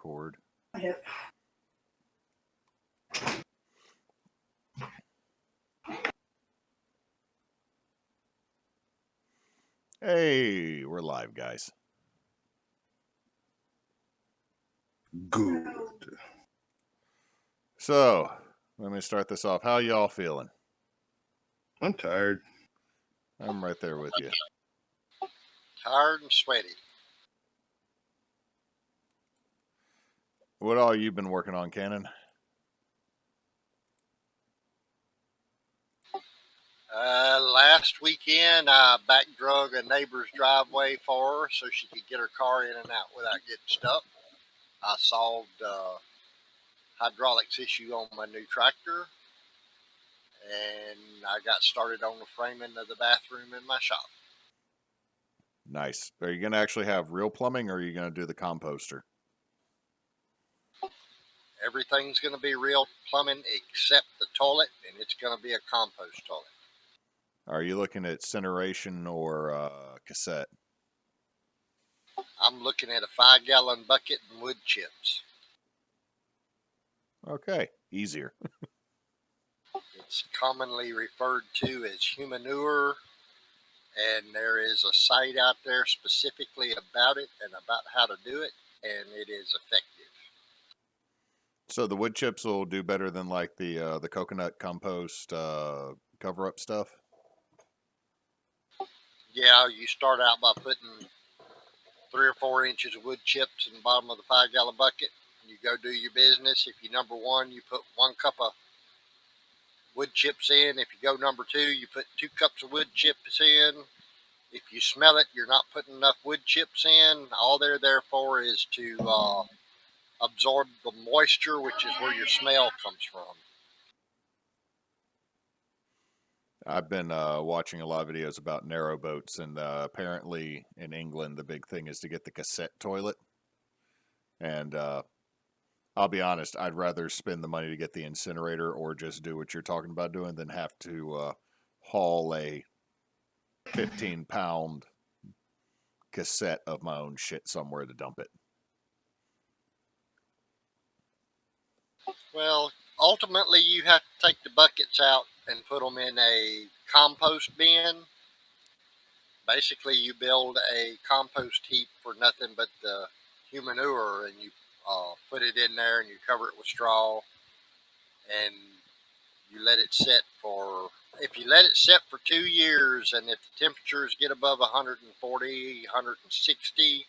record. Yep. Hey, we're live, guys. Good. So, let me start this off. How y'all feeling? I'm tired. I'm right there with you. Tired and sweaty. What all you been working on, Cannon? Last weekend, I back drug a neighbor's driveway for her so she could get her car in and out without getting stuck. I solved hydraulics issue on my new tractor, and I got started on the framing of the bathroom in my shop. Nice. Are you going to actually have real plumbing, or are you going to do the composter? Everything's going to be real plumbing except the toilet, and it's going to be a compost toilet. Are you looking at incineration or cassette? I'm looking at a 5-gallon bucket and wood chips. Okay, easier. It's commonly referred to as humanure, and there is a site out there specifically about it and about how to do it, and it is effective. So the wood chips will do better than like the coconut compost cover-up stuff? Yeah, you start out by putting 3 or 4 inches of wood chips in the bottom of the 5-gallon bucket. You go do your business. If you number 1, you put 1 cup of wood chips in. If you go number 2, you put 2 cups of wood chips in. If you smell it, you're not putting enough wood chips in. All they're there for is to absorb the moisture, which is where your smell comes from. I've been watching a lot of videos about narrow boats, and apparently in England the big thing is to get the cassette toilet. And I'll be honest, I'd rather spend the money to get the incinerator or just do what you're talking about doing than have to haul a 15-pound cassette of my own shit somewhere to dump it. Well, ultimately, you have to take the buckets out and put them in a compost bin. Basically, you build a compost heap for nothing but the humanure, and you put it in there, and you cover it with straw, and you let it set for. If you let it set for 2 years, and if the temperatures get above 140, 160,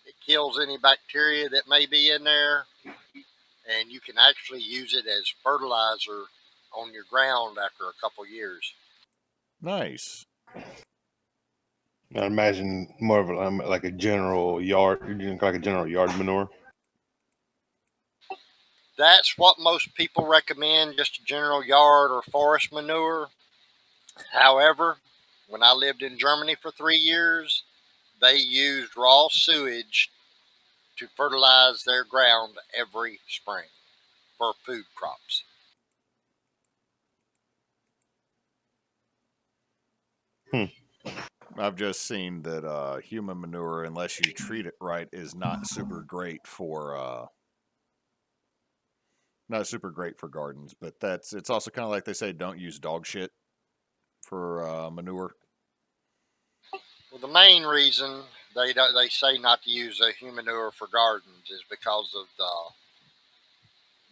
it kills any bacteria that may be in there, and you can actually use it as fertilizer on your ground after a couple years. Nice. I imagine more of like a general yard, like a general yard manure. That's what most people recommend, just a general yard or forest manure. However, when I lived in Germany for 3 years, they used raw sewage to fertilize their ground every spring for food crops. I've just seen that human manure, unless you treat it right, is not super great for gardens. But it's also kind of like they say, don't use dog shit for manure. Well, the main reason they say not to use a human manure for gardens is because of the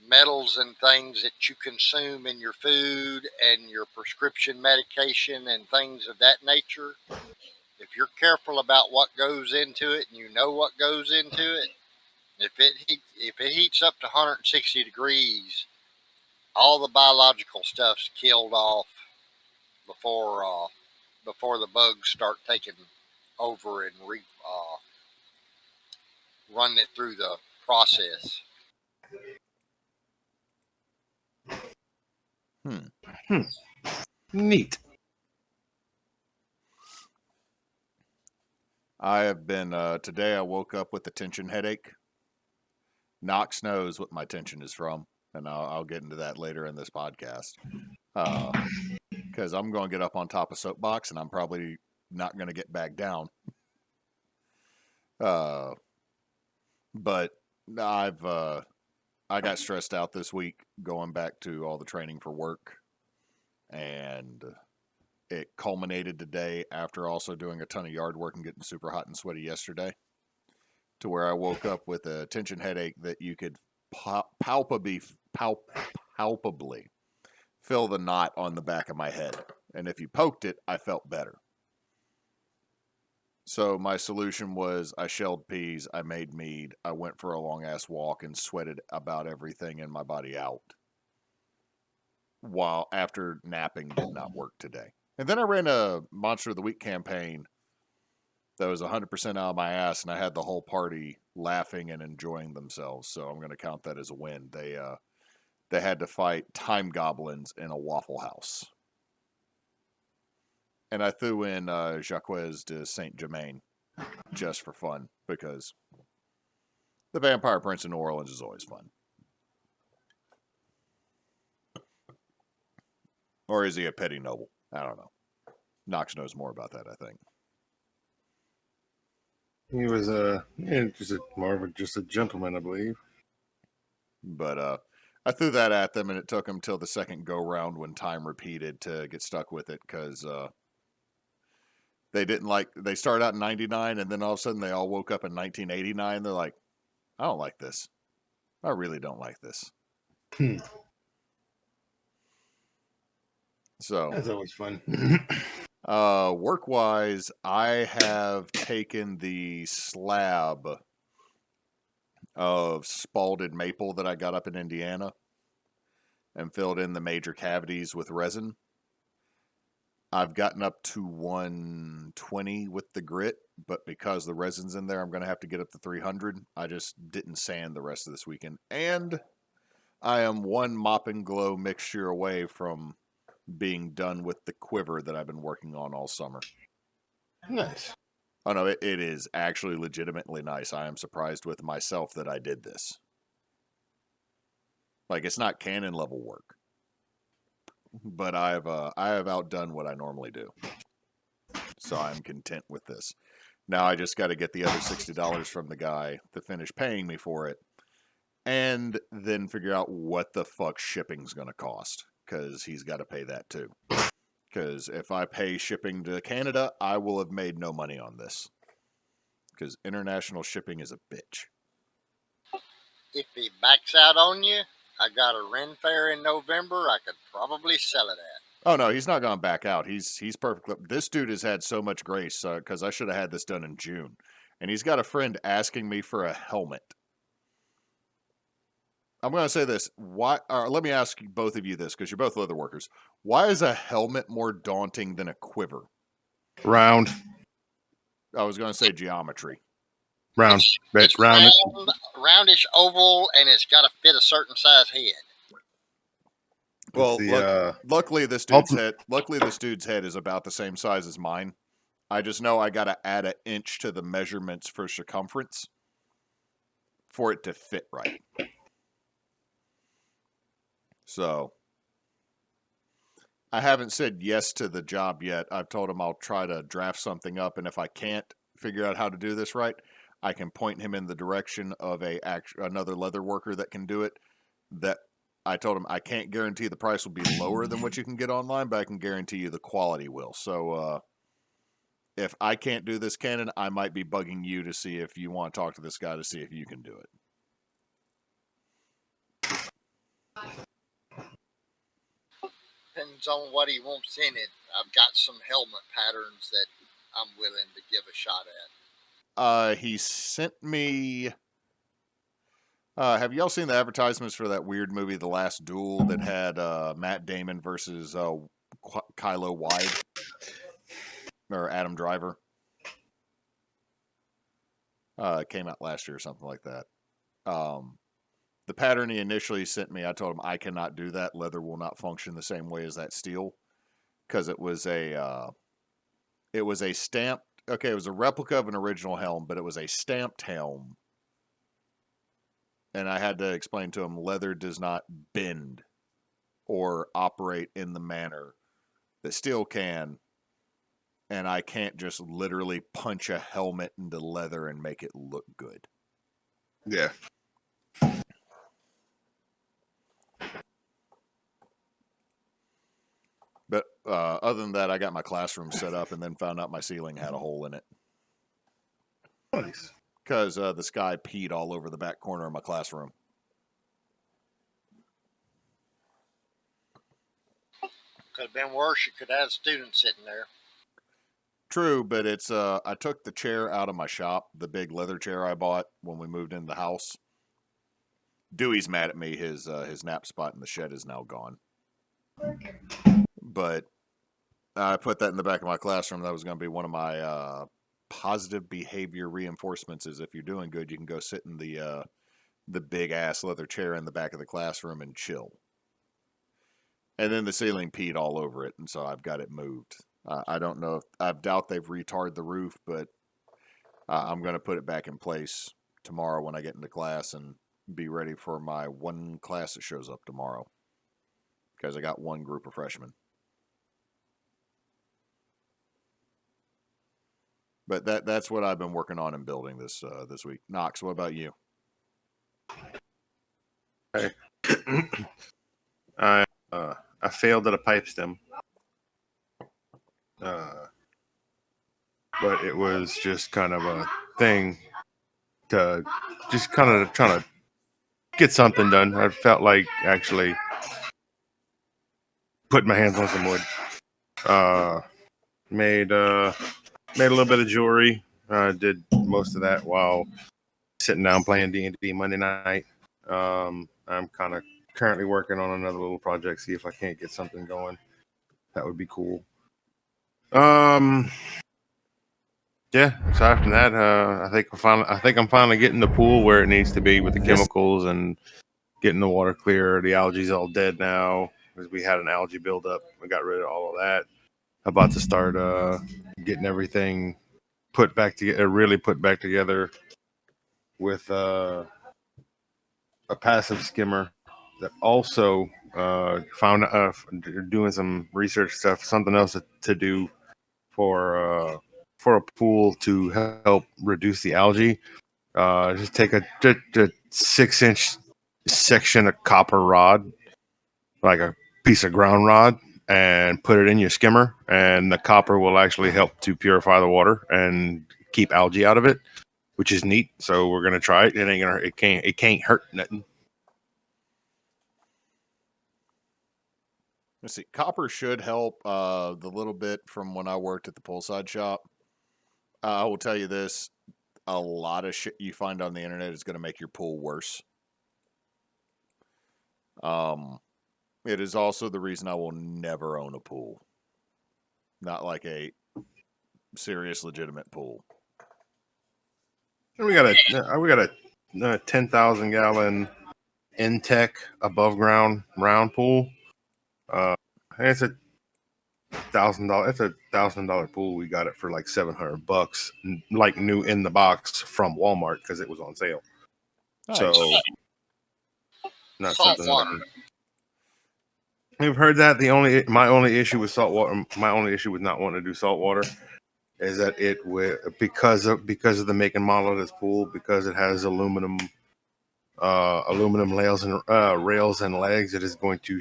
metals and things that you consume in your food and your prescription medication and things of that nature. If you're careful about what goes into it and you know what goes into it, if it heats up to 160 degrees, all the biological stuff's killed off before the bugs start taking over and running it through the process. Neat. I have been today. I woke up with a tension headache. Nox knows what my tension is from, and I'll get into that later in this podcast. Because I'm going to get up on top of soapbox, and I'm probably not going to get back down. But I got stressed out this week going back to all the training for work, and it culminated today after also doing a ton of yard work and getting super hot and sweaty yesterday, to where I woke up with a tension headache that you could palpably feel the knot on the back of my head, and if you poked it, I felt better. So my solution was I shelled peas, I made mead, I went for a long ass walk and sweated about everything in my body out. While after napping did not work today. And then I ran a Monster of the Week campaign that was 100% out of my ass, and I had the whole party laughing and enjoying themselves. So I'm going to count that as a win. They had to fight time goblins in a Waffle House. And I threw in Jacques de Saint Germain just for fun, because the Vampire Prince in New Orleans is always fun. Or is he a petty noble? I don't know. Nox knows more about that, I think. He was just a gentleman, I believe. But I threw that at them, and it took them till the second go round when time repeated to get stuck with it, because they didn't like. They started out in '99, and then all of a sudden they all woke up in 1989. They're like, "I don't like this. I really don't like this." So That's always fun. work-wise, I have taken the slab of spalted maple that I got up in Indiana and filled in the major cavities with resin. I've gotten up to 120 with the grit, but because the resin's in there, I'm going to have to get up to 300. I just didn't sand the rest of this weekend. And I am one mop and glow mixture away from being done with the quiver that I've been working on all summer. Nice. Oh no, it is actually legitimately nice. I am surprised with myself that I did this. Like, it's not canon level work, but I have outdone what I normally do. So I'm content with this. Now I just got to get the other $60 from the guy to finish paying me for it, and then figure out what the fuck shipping's going to cost, because he's got to pay that too. Because if I pay shipping to Canada, I will have made no money on this. Because international shipping is a bitch. If he backs out on you, I got a Ren Fair in November I could probably sell it at. Oh no, he's not going back out. He's perfect. This dude has had so much grace, because I should have had this done in June. And he's got a friend asking me for a helmet. I'm going to say this. Why? Let me ask both of you this, because you're both leather workers. Why is a helmet more daunting than a quiver? Round. I was going to say geometry. Round. It's round. roundish oval, and it's got to fit a certain size head. Well, luckily this dude's head is about the same size as mine. I just know I got to add an inch to the measurements for circumference for it to fit right. So I haven't said yes to the job yet. I've told him I'll try to draft something up, and if I can't figure out how to do this right, I can point him in the direction of another leather worker that can do it. That I told him I can't guarantee the price will be lower than what you can get online, but I can guarantee you the quality will. So if I can't do this canon, I might be bugging you to see if you want to talk to this guy to see if you can do it. Depends on what he wants in it. I've got some helmet patterns that I'm willing to give a shot at. He sent me. Have y'all seen the advertisements for that weird movie, The Last Duel, that had Matt Damon versus Kylo Wide or Adam Driver? It came out last year or something like that. The pattern he initially sent me, I told him I cannot do that. Leather will not function the same way as that steel, because it was a stamped. Okay, it was a replica of an original helm, but it was a stamped helm. And I had to explain to him leather does not bend or operate in the manner that steel can. And I can't just literally punch a helmet into leather and make it look good. Yeah. But other than that, I got my classroom set up and then found out my ceiling had a hole in it Nice. because this guy peed all over the back corner of my classroom. Could have been worse. You could have had a student sitting there. True, but it's I took the chair out of my shop, the big leather chair I bought when we moved into the house. Dewey's mad at me. His nap spot in the shed is now gone. But I put that in the back of my classroom. That was going to be one of my positive behavior reinforcements. Is if you're doing good, you can go sit in the big ass leather chair in the back of the classroom and chill. And then the ceiling peed all over it, and so I've got it moved. I don't know. I doubt they've retarred the roof, but I'm going to put it back in place tomorrow when I get into class and be ready for my one class that shows up tomorrow. Because I got one group of freshmen. But that's what I've been working on and building this week. Nox, what about you? I failed at a pipe stem. But it was just kind of a thing to just kind of trying to get something done. I felt like actually putting my hands on some wood. Made a little bit of jewelry. Did most of that while sitting down playing D&D Monday night. I'm kind of currently working on another little project. See if I can't get something going. That would be cool. Yeah. Aside from that, I think I'm finally getting the pool where it needs to be with the chemicals and getting the water clear. The algae's all dead now because we had an algae buildup. We got rid of all of that. About to start getting everything put back together, really put back together with a passive skimmer that also found doing some research stuff, something else to do for a pool to help reduce the algae. Just take a 6-inch section of copper rod, like a piece of ground rod, and put it in your skimmer, and the copper will actually help to purify the water and keep algae out of it, which is neat. So we're gonna try it. It can't hurt nothing. Let's see. Copper should help the little bit from when I worked at the poolside shop. I will tell you this: a lot of shit you find on the internet is going to make your pool worse. It is also the reason I will never own a pool. Not like a serious, legitimate pool. We got a 10,000 gallon Intech above ground round pool. It's $1,000. It's $1,000 pool. We got it for like $700, like new in the box from Walmart because it was on sale. Nice. So not Salt something water. We've heard that my only issue with salt water, my only issue with not wanting to do salt water is that it would because of the make and model of this pool, because it has aluminum rails and legs. It is going to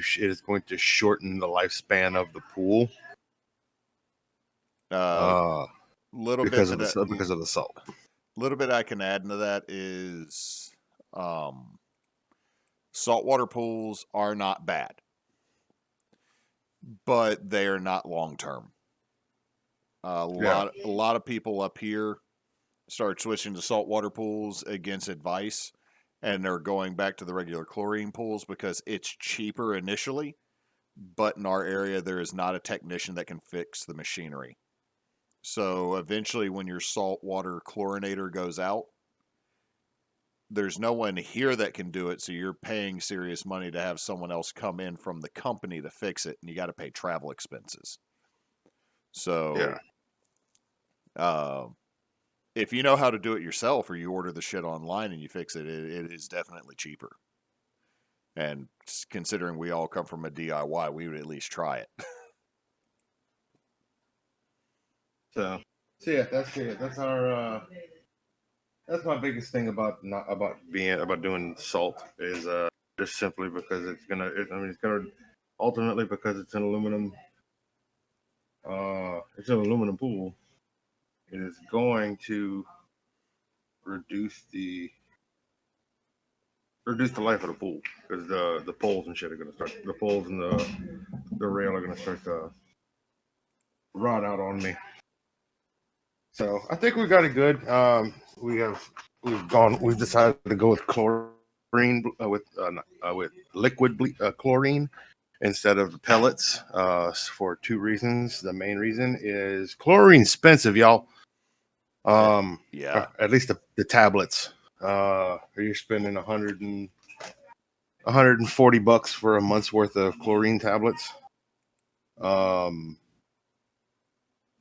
shorten the lifespan of the pool. Little because bit of to that, because of the salt. little bit I can add into that is saltwater pools are not bad, but they are not long term. A lot of people up here start switching to saltwater pools against advice, and they're going back to the regular chlorine pools because it's cheaper initially, but in our area there is not a technician that can fix the machinery. So eventually when your saltwater chlorinator goes out, there's no one here that can do it, so you're paying serious money to have someone else come in from the company to fix it, and you got to pay travel expenses. So if you know how to do it yourself, or you order the shit online and you fix it, it is definitely cheaper. And considering we all come from a DIY, we would at least try it. So yeah, that's it. That's our That's my biggest thing about not about doing salt is just simply because it's gonna ultimately because it's an aluminum pool. It is going to reduce the life of the pool because the poles and shit are gonna start the poles and the rail are gonna start to rot out on me. So I think we got it good. We've decided to go with chlorine with liquid chlorine instead of pellets for two reasons. The main reason is chlorine's expensive, y'all. Yeah. At least the tablets. You're spending 140 bucks for a month's worth of chlorine tablets.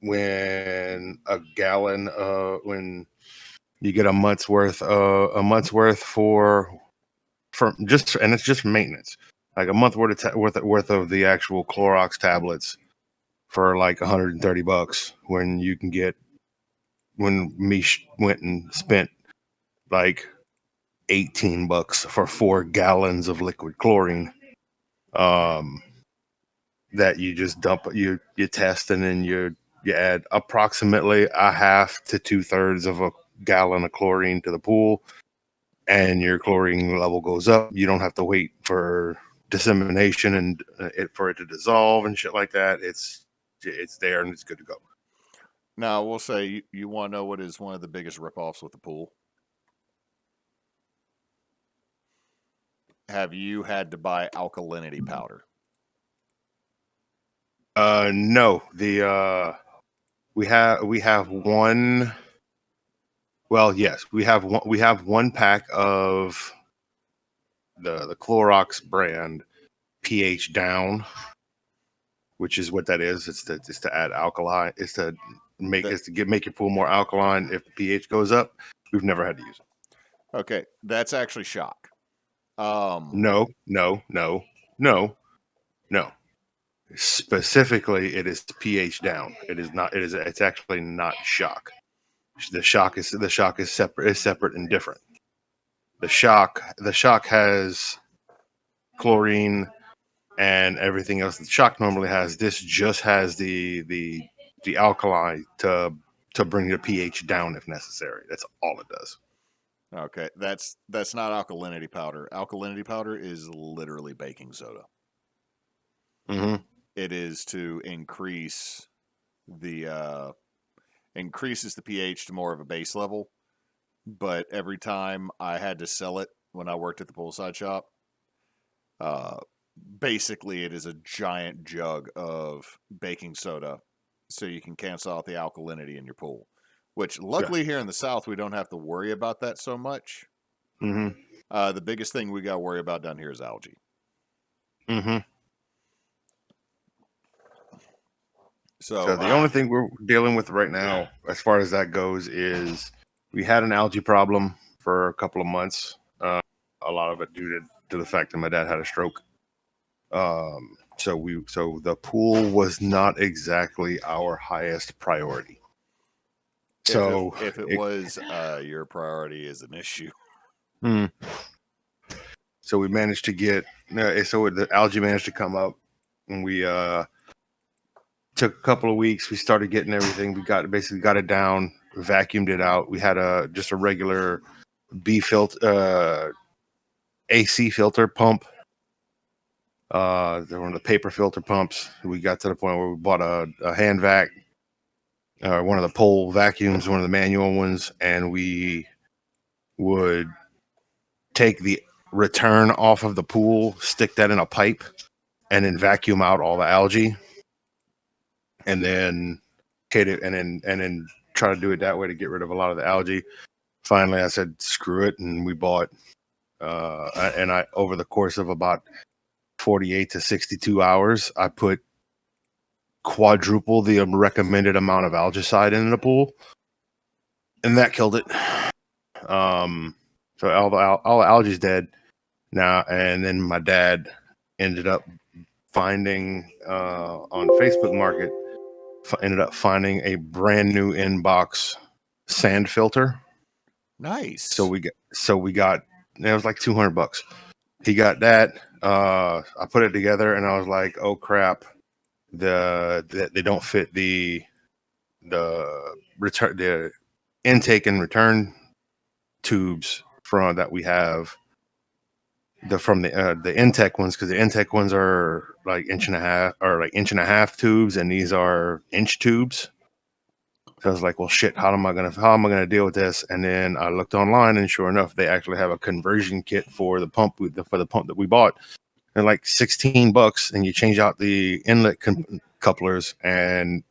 When a gallon when you get a month's worth for just, and it's just maintenance, like a month worth of the actual Clorox tablets for like 130 bucks when you can get when Mish went and spent like 18 bucks for 4 gallons of liquid chlorine that you just dump you test, and then you add approximately a half to 2/3 of a gallon of chlorine to the pool, and your chlorine level goes up. You don't have to wait for dissemination and for it to dissolve and shit like that. It's there and it's good to go. Now, we'll say you want to know what is one of the biggest ripoffs with the pool? Have you had to buy alkalinity powder? No, the we have one. Well, yes, we have one pack of the Clorox brand pH down, which is what that is. It's to add alkali. It's to make your pool more alkaline if the pH goes up. We've never had to use it. Okay, that's actually shock. No. Specifically, it is pH down. It is not. It's actually not shock. The shock is separate. Is separate and different. The shock has chlorine and everything else. The shock normally has. This just has the alkali to bring the pH down if necessary. That's all it does. Okay, that's not alkalinity powder. Alkalinity powder is literally baking soda. Mm-hmm. It is to increases the pH to more of a base level. But every time I had to sell it when I worked at the poolside shop, basically it is a giant jug of baking soda, so you can cancel out the alkalinity in your pool. Which luckily here in the South we don't have to worry about that so much. Mm-hmm. The biggest thing we got to worry about down here is algae. Mm-hmm. So the only thing we're dealing with right now, as far as that goes, is we had an algae problem for a couple of months. A lot of it due to the fact that my dad had a stroke. So the pool was not exactly our highest priority. So if it was your priority is an issue. Hmm. So we managed to get so the algae managed to come up, and we took a couple of weeks. We started getting everything. We basically got it down, vacuumed it out. We had just a regular B filter, AC filter pump. They're one of the paper filter pumps. We got to the point where we bought a hand vac, one of the pole vacuums, one of the manual ones, and we would take the return off of the pool, stick that in a pipe, and then vacuum out all the algae, and then hit it, and then try to do it that way to get rid of a lot of the algae. Finally, I said, screw it, and we bought. And I, over the course of about 48 to 62 hours, I put quadruple the recommended amount of algicide in the pool, and that killed it. So all the algae's dead now. And then my dad ended up finding on Facebook Market, ended up finding a brand new inbox sand filter. Nice. So we got it was like $200. He got that. I put it together and I was like, oh crap, they don't fit the return, the intake and return tubes from that we have from the intake ones, because the intake ones are like inch and a half tubes, and these are inch tubes. So I was like, well, shit, how am I gonna deal with this? And then I looked online, and sure enough, they actually have a conversion kit for the pump that we bought. And like $16, and you change out the inlet couplers, and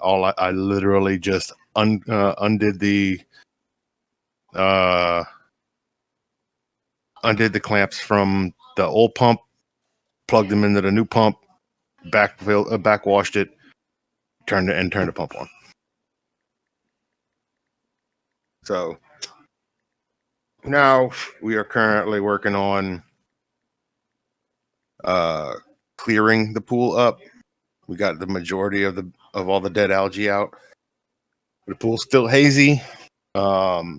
I literally just undid the clamps from the old pump, plugged them into the new pump, backwashed it, turned the pump on. So now we are currently working on clearing the pool up. We got the majority of all the dead algae out. The pool's still hazy. So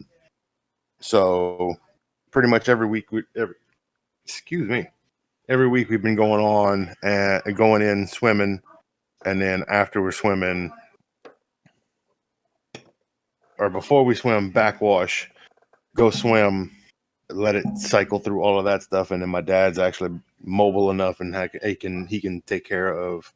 pretty much every week every week we've been going on and going in swimming, and then after we're swimming, or before we swim, backwash, go swim, let it cycle through all of that stuff, and then my dad's actually mobile enough, and he can take care of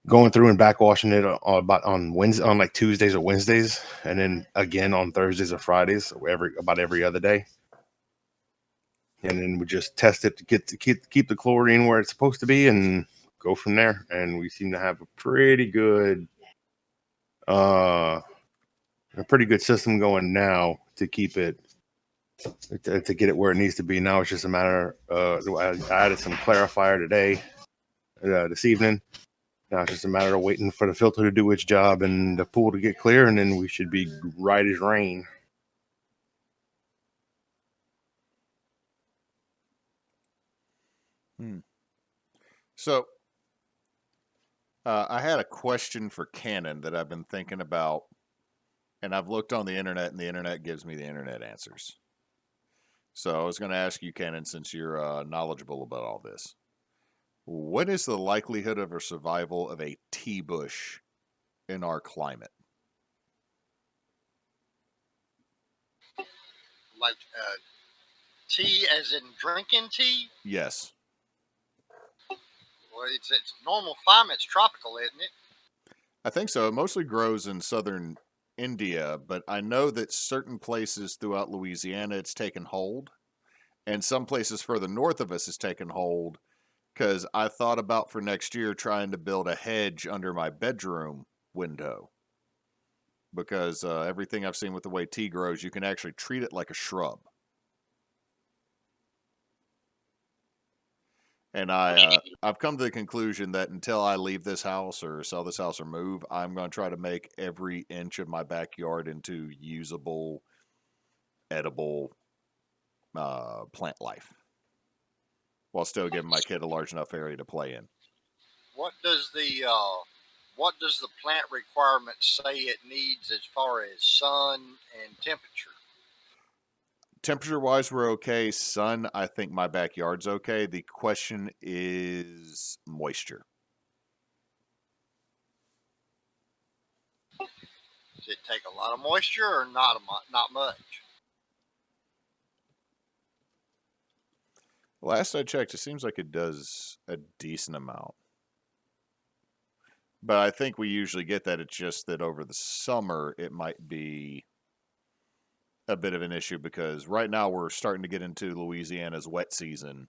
going through and backwashing it on Wednesday, on like Tuesdays or Wednesdays, and then again on Thursdays or Fridays, about every other day. And then we just test it to keep the chlorine where it's supposed to be, and go from there. And we seem to have a pretty good system going now to keep it to get it where it needs to be. Now it's just a matter. I added some clarifier today, this evening. Now it's just a matter of waiting for the filter to do its job and the pool to get clear, and then we should be right as rain. So, I had a question for Cannon that I've been thinking about, and I've looked on the internet, and the internet gives me the internet answers. So I was going to ask you, Cannon, since you're knowledgeable about all this, what is the likelihood of a survival of a tea bush in our climate? Like tea, as in drinking tea. Yes. Well, it's normal climate. It's tropical, isn't it? I think so. It mostly grows in southern India, but I know that certain places throughout Louisiana it's taken hold, and some places further north of us it's taken hold, because I thought about for next year trying to build a hedge under my bedroom window, because everything I've seen with the way tea grows, you can actually treat it like a shrub. And I've come to the conclusion that until I leave this house or sell this house or move, I'm going to try to make every inch of my backyard into usable, edible plant life, while still giving my kid a large enough area to play in. What does the plant requirement say it needs as far as sun and temperature? Temperature wise, we're okay. Sun, I think my backyard's okay. The question is moisture. Does it take a lot of moisture or not not much? Last I checked, it seems like it does a decent amount. But I think we usually get that. It's just that over the summer, it might be a bit of an issue, because right now we're starting to get into Louisiana's wet season.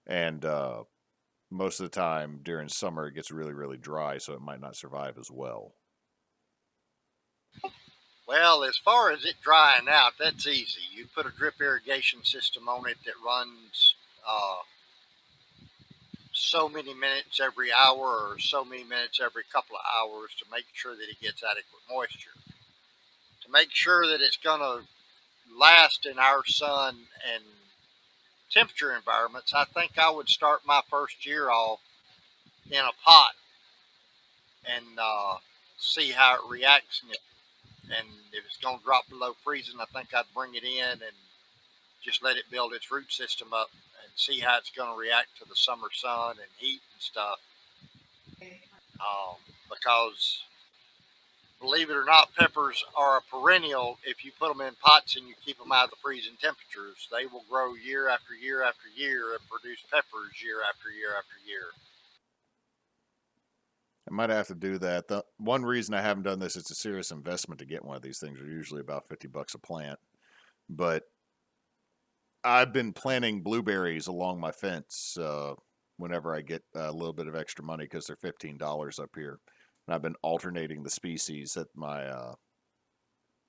And most of the time during summer, it gets really, really dry, so it might not survive as well. Well, as far as it drying out, that's easy. You put a drip irrigation system on it that runs so many minutes every hour or so many minutes every couple of hours to make sure that it gets adequate moisture. To make sure that it's going to last in our sun and temperature environments, I think I would start my first year off in a pot and see how it reacts. and if it's going to drop below freezing, I think I'd bring it in and just let it build its root system up and see how it's going to react to the summer sun and heat and stuff. Because believe it or not, peppers are a perennial. If you put them in pots and you keep them out of the freezing temperatures, they will grow year after year after year and produce peppers year after year after year. I might have to do that. The one reason I haven't done this, it's a serious investment to get one of these things. They're usually about $50 a plant. But I've been planting blueberries along my fence whenever I get a little bit of extra money because they're $15 up here. And I've been alternating the species at my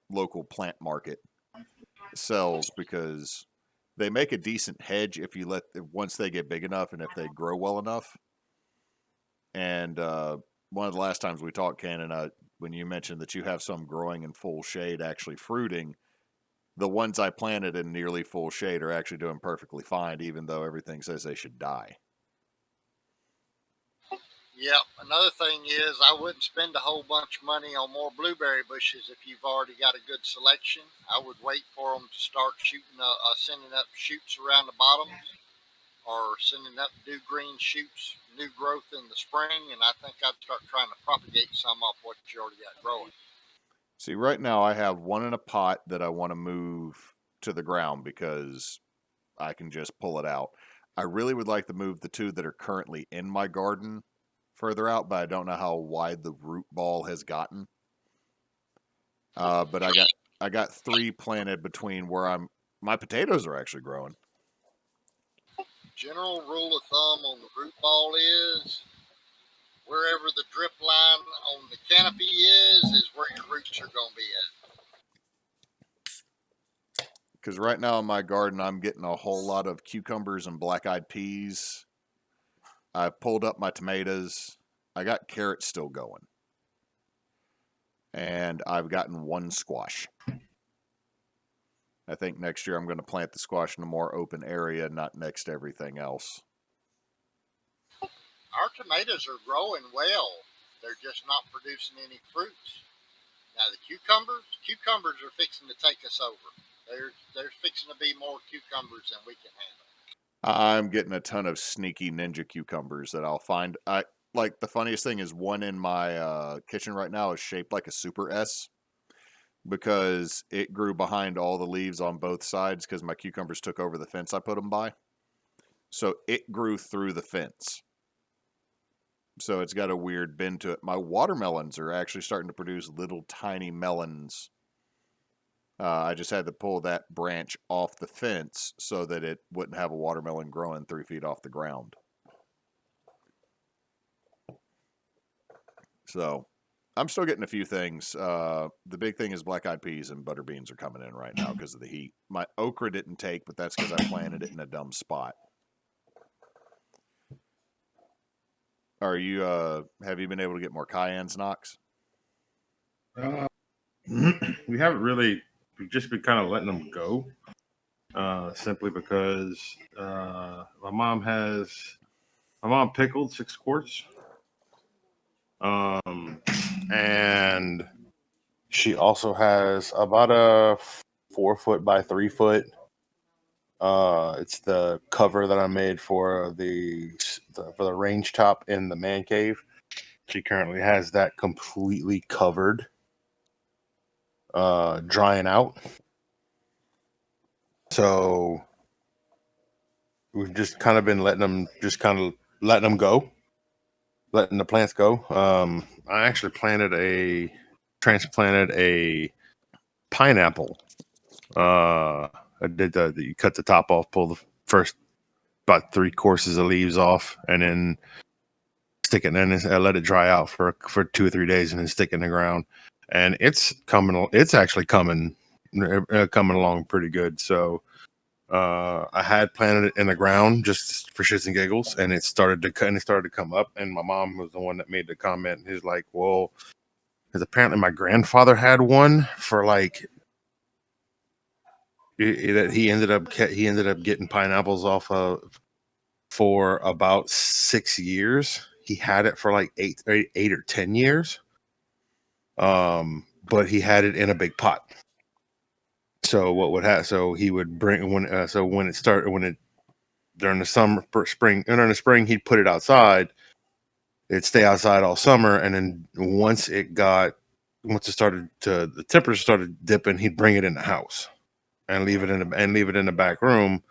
local plant market sells because they make a decent hedge if you let once they get big enough and if they grow well enough. And one of the last times we talked, Ken, when you mentioned that you have some growing in full shade, actually fruiting, the ones I planted in nearly full shade are actually doing perfectly fine, even though everything says they should die. Yeah, another thing is I wouldn't spend a whole bunch of money on more blueberry bushes if you've already got a good selection. I would wait for them to start sending up shoots around the bottoms or sending up new green shoots, new growth in the spring, and I think I'd start trying to propagate some off what you already got growing. See, right now I have one in a pot that I want to move to the ground because I can just pull it out. I really would like to move the two that are currently in my garden further out, but I don't know how wide the root ball has gotten. But I got 3 planted between where my potatoes are actually growing. General rule of thumb on the root ball is wherever the drip line on the canopy is where your roots are going to be at. Because right now in my garden, I'm getting a whole lot of cucumbers and black-eyed peas. I've pulled up my tomatoes. I got carrots still going. And I've gotten 1 squash. I think next year I'm going to plant the squash in a more open area, not next to everything else. Our tomatoes are growing well. They're just not producing any fruits. Now the cucumbers are fixing to take us over. There's fixing to be more cucumbers than we can handle. I'm getting a ton of sneaky ninja cucumbers that I'll find. Like the funniest thing is one in my kitchen right now is shaped like a super S because it grew behind all the leaves on both sides because my cucumbers took over the fence I put them by. So it grew through the fence. So it's got a weird bend to it. My watermelons are actually starting to produce little tiny melons. I just had to pull that branch off the fence so that it wouldn't have a watermelon growing 3 feet off the ground. So I'm still getting a few things. The big thing is black-eyed peas and butter beans are coming in right now because of the heat. My okra didn't take, but that's because I planted it in a dumb spot. Are you have you been able to get more cayennes, Nox? We haven't really. We've just been kind of letting them go, simply because my mom pickled 6 quarts, and she also has about a 4 foot by 3 foot. It's the cover that I made for the range top in the man cave. She currently has that completely covered, drying out. So we've just kind of been letting them go, letting the plants go. I actually transplanted a pineapple. I did you cut the top off, pull the first about 3 courses of leaves off, and then stick it in. I let it dry out for 2 or 3 days, and then stick it in the ground. And it's actually coming along pretty good. So I had planted it in the ground just for shits and giggles, and it started to come up. And my mom was the one that made the comment. He's like, "Well," because apparently my grandfather had one for like he ended up getting pineapples off of for about 6 years. He had it for like 8 or 10 years. but he had it in a big pot. So what would happen? So he would bring when during the spring he'd put it outside. It'd stay outside all summer, and then once the temperature started dipping, he'd bring it in the house and leave it in the back room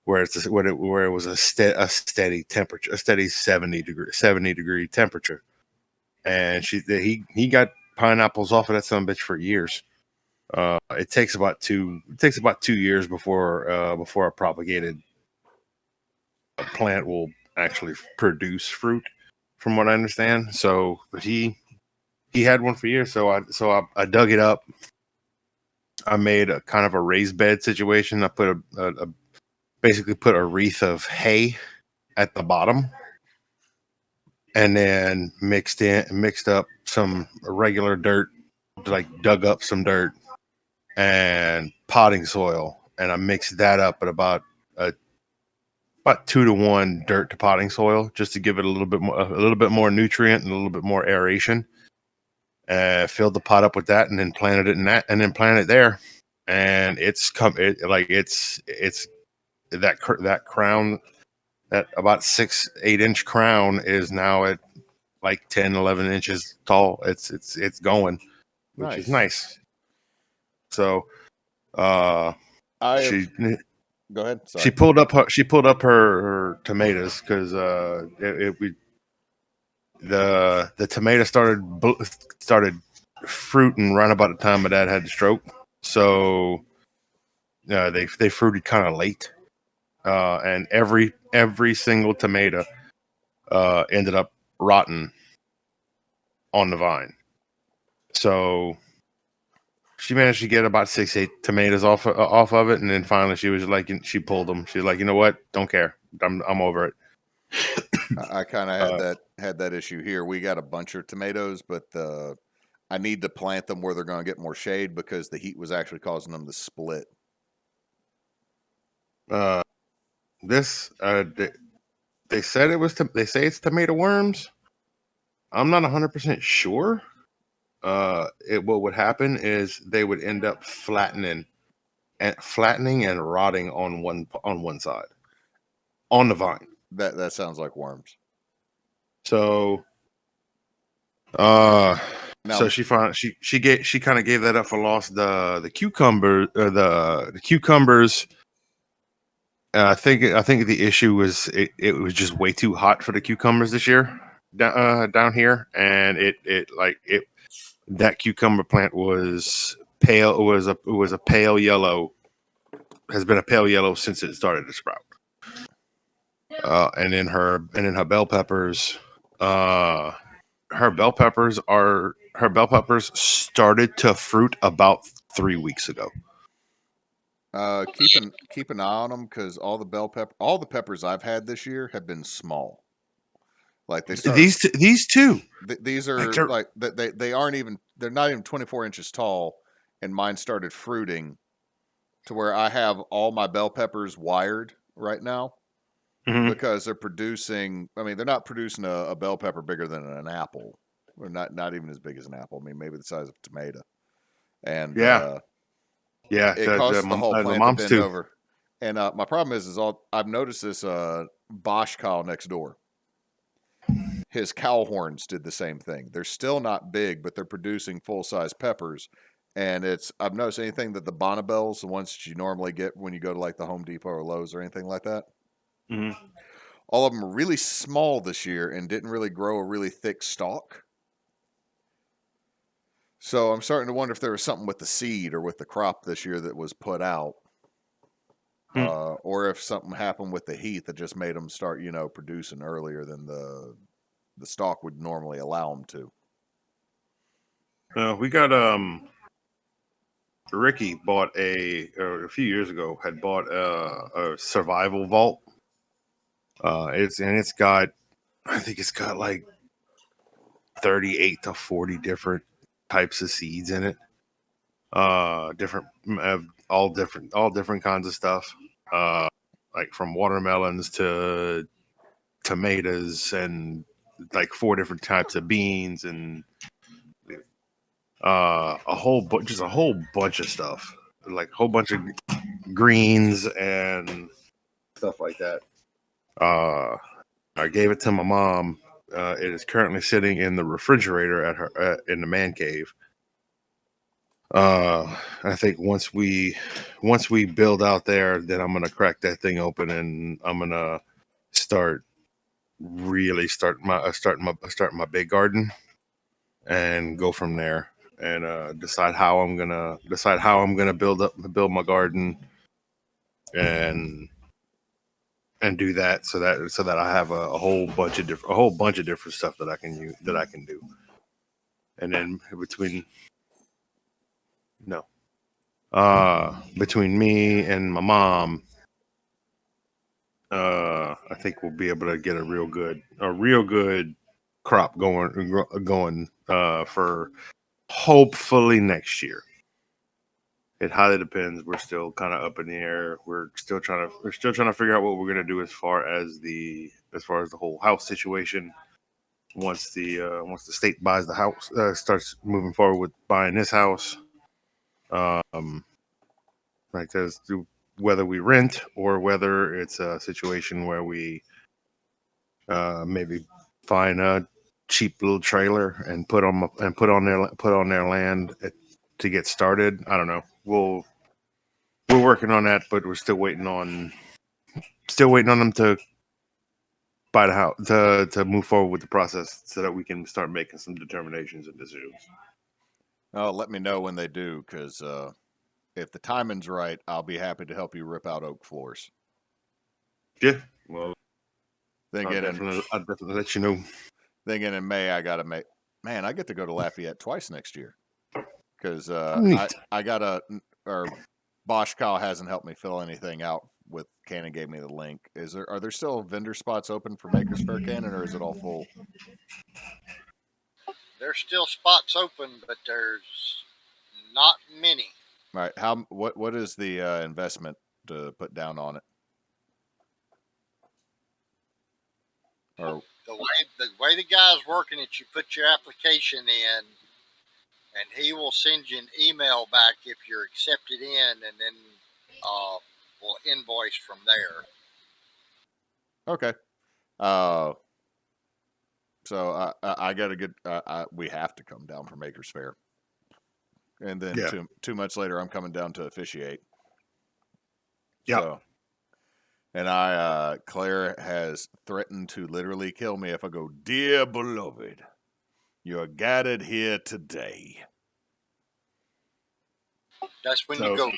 where it was a steady temperature, a steady 70 degree temperature. And he got pineapples off of that son of a bitch for years. It takes about 2 years before a propagated plant will actually produce fruit, from what I understand. So, but he had one for years. So I dug it up. I made a kind of a raised bed situation. I put basically put a wreath of hay at the bottom, and then mixed up some regular dirt, like dug up some dirt and potting soil, and I mixed that up at about 2-to-1 dirt to potting soil, just to give it a little bit more nutrient and a little bit more aeration. Filled the pot up with that, and then planted it there, and it's that crown, that about 6-8 inch crown is now at like 10-11 inches tall. It's going, which is nice. So she go ahead. Sorry. she pulled up her tomatoes, because the tomato started fruiting right about the time my dad had the stroke. So they fruited kind of late, and every single tomato ended up rotten on the vine. So she managed to get about 6-8 tomatoes off of it, and then finally she pulled them. She's like, you know what? Don't care. I'm over it. I kind of had that issue here. We got a bunch of tomatoes, but I need to plant them where they're going to get more shade, because the heat was actually causing them to split. They said they say it's tomato worms. I'm not 100% sure. What would happen is they would end up flattening and rotting on one side on the vine. That sounds like worms. So she kind of gave that up for lost. The cucumbers. I think the issue was it was just way too hot for the cucumbers this year down here, and that cucumber plant was pale. It was a pale yellow. Has been a pale yellow since it started to sprout. And then her bell peppers. Her bell peppers started to fruit about 3 weeks ago. Keep an eye on them, because all the peppers I've had this year have been small. Like these two. These are like they aren't even, they're not even 24 inches tall, and mine started fruiting to where I have all my bell peppers wired right now, because they're producing. I mean, they're not producing a bell pepper bigger than an apple, or not even as big as an apple. I mean, maybe the size of a tomato. And it causes the whole plant to bend over. And my problem is I've noticed this Bosch cow next door. His cow horns did the same thing. They're still not big, but they're producing full size peppers. And I've noticed anything that the Bonnabelles, the ones that you normally get when you go to like the Home Depot or Lowe's or anything like that, all of them are really small this year and didn't really grow a really thick stalk. So I'm starting to wonder if there was something with the seed or with the crop this year that was put out, or if something happened with the heat that just made them start, producing earlier than the stalk would normally allow them to. We got Ricky bought a few years ago had bought a survival vault. It's got, I think it's got like 38 to 40 different types of seeds in it. All different kinds of stuff. Like from watermelons to tomatoes, and like 4 different types of beans, and just a whole bunch of stuff, like a whole bunch of greens and stuff like that. I gave it to my mom. It is currently sitting in the refrigerator at her in the man cave. I think once we build out there, then I'm gonna crack that thing open and I'm gonna start start my big garden and go from there and decide how I'm gonna build my garden and do that so that I have a whole bunch of different stuff that I can use that I can do. And then between me and my mom, I think we'll be able to get a real good crop going for hopefully next year. It highly depends. We're still kind of up in the air. We're still trying to figure out what we're gonna do as far as the whole house situation. Once the state buys the house, starts moving forward with buying this house, like whether we rent or whether it's a situation where we maybe find a cheap little trailer and put on their land to get started. I don't know. We're working on that, but we're still waiting on them to buy the house to move forward with the process so that we can start making some determinations and decisions. Oh, let me know when they do, because if the timing's right, I'll be happy to help you rip out oak floors. Yeah, well, I'll definitely let you know. Thinking in May, I gotta make. Man, I get to go to Lafayette twice next year because I got or Bosch Kyle hasn't helped me fill anything out with Canon. Gave me the link. Are there still vendor spots open for Makers Fair Canon, or is it all full? There's still spots open, but there's not many. All right. What is the investment to put down on it? Or The way the guy's working it, you put your application in, and he will send you an email back if you're accepted in, and then we'll invoice from there. okay. So I got to get. We have to come down for Makers Fair, and then 2 months later, I'm coming down to officiate. Yeah. So, and Claire has threatened to literally kill me if I go, "Dear beloved, you are gathered here today." That's when you go,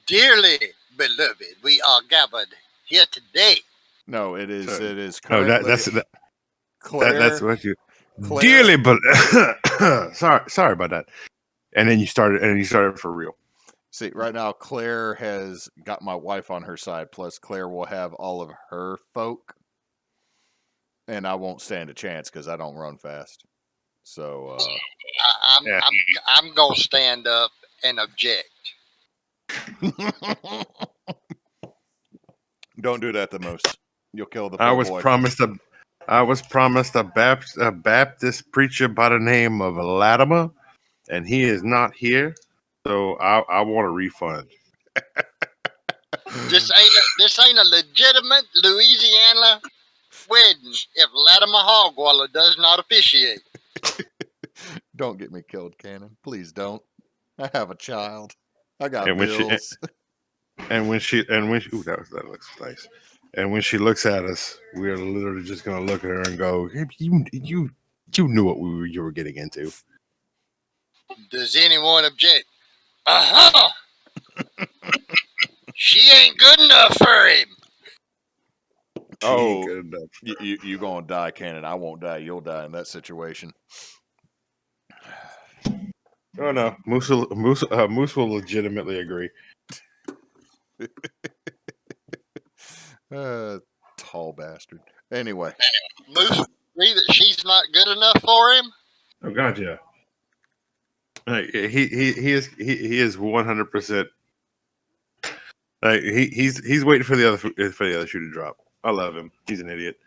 "Dearly beloved, we are gathered here today." No, it is. So, it is no, currently. Claire, that's what you Claire, dearly, but sorry about that. And then you started for real. See, right now, Claire has got my wife on her side, plus Claire will have all of her folk, and I won't stand a chance because I don't run fast. So, I'm gonna stand up and object. Don't do that the most. You'll kill the I poor was boy. promised a Baptist preacher by the name of Latimer, and he is not here. So I want a refund. This ain't a legitimate Louisiana wedding if Latimer Hogwaller does not officiate. Don't get me killed, Cannon. Please don't. I have a child. I got And bills. Ooh, that looks nice. And when she looks at us, we are literally just gonna look at her and go, hey, "You knew what you were getting into." Does anyone object? Uh-huh. She ain't good enough for him. She ain't good enough. You gonna die, Cannon. I won't die. You'll die in that situation. Oh no, Moose will legitimately agree. Tall bastard. Anyway, Moose agree that she's not good enough for him. Oh god, yeah. He is 100%. He's waiting for the other shoe to drop. I love him. He's an idiot.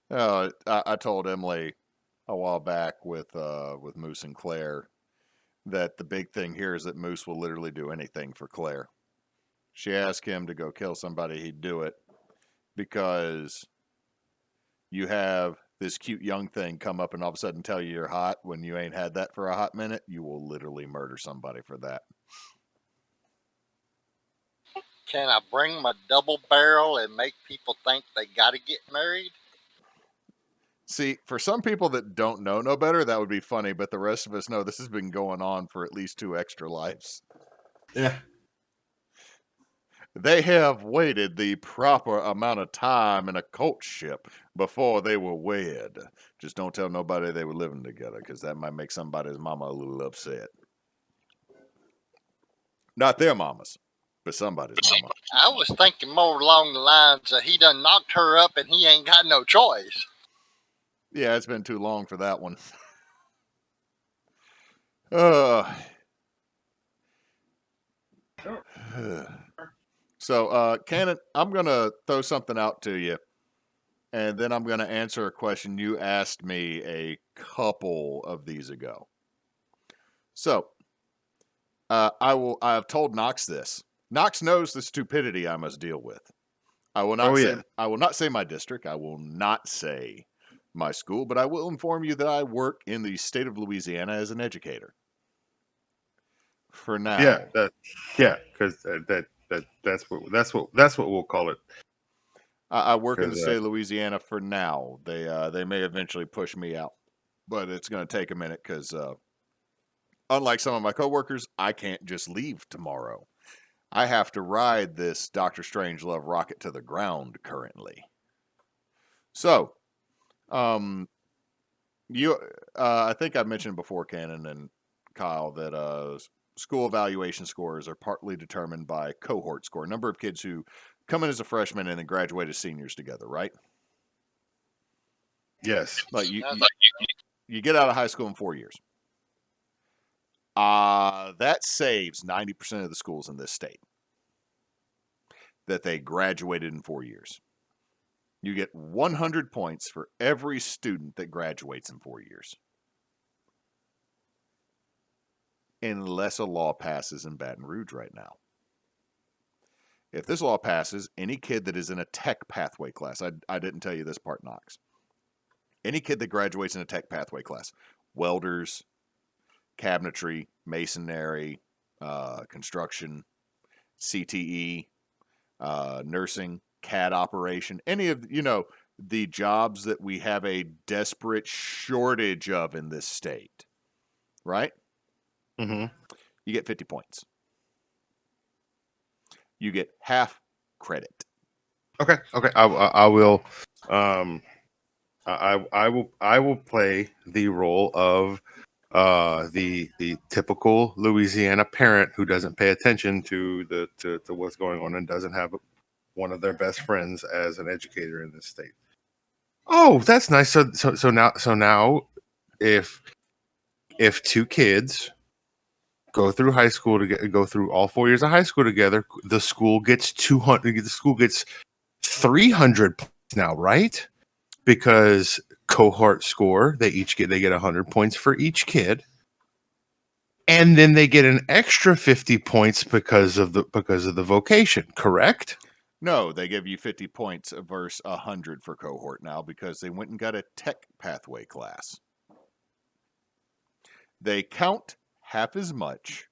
I told Emily a while back with Moose and Claire that the big thing here is that Moose will literally do anything for Claire. She asked him to go kill somebody, he'd do it because you have this cute young thing come up and all of a sudden tell you you're hot when you ain't had that for a hot minute. You will literally murder somebody for that. Can I bring my double barrel and make people think they got to get married? See, for some people that don't know no better, that would be funny, but the rest of us know this has been going on for at least 2 extra lives. Yeah. They have waited the proper amount of time in a courtship before they were wed. Just don't tell nobody they were living together, because that might make somebody's mama a little upset. Not their mamas, but somebody's mama. I was thinking more along the lines of he done knocked her up and he ain't got no choice. Yeah, it's been too long for that one. Uh, so, Cannon, I'm going to throw something out to you, and then I'm going to answer a question you asked me a couple of these ago. So, I have told Nox this. Nox knows the stupidity I must deal with. I will not say my district. I will not say my school, but I will inform you that I work in the state of Louisiana as an educator. For now. Because that's what we'll call it. I work in the state of Louisiana for now. They may eventually push me out, but it's going to take a minute because unlike some of my coworkers, I can't just leave tomorrow. I have to ride this Doctor Strangelove rocket to the ground currently. So, I think I mentioned before, Cannon and Kyle, that school evaluation scores are partly determined by cohort score, number of kids who come in as a freshman and then graduate as seniors together, right? Yes. Like you get out of high school in 4 years. That saves 90% of the schools in this state that they graduated in 4 years. You get 100 points for every student that graduates in 4 years. Unless a law passes in Baton Rouge right now. If this law passes, any kid that is in a tech pathway class, I didn't tell you this part, Knox. Any kid that graduates in a tech pathway class, welders, cabinetry, masonry, construction, CTE, nursing, CAD operation, any of, the jobs that we have a desperate shortage of in this state, right? Mm-hmm. You get 50 points. You get half credit. Okay. I will. I will play the role of the typical Louisiana parent who doesn't pay attention to what's going on and doesn't have one of their best friends as an educator in this state. Oh, that's nice. So now if 2 kids go through high school go through all 4 years of high school together, the school gets 200. The school gets 300 points now, right? Because cohort score, they get 100 points for each kid, and then they get an extra 50 points because of the vocation. Correct? No, they give you 50 points versus 100 for cohort now because they went and got a tech pathway class. They count half as much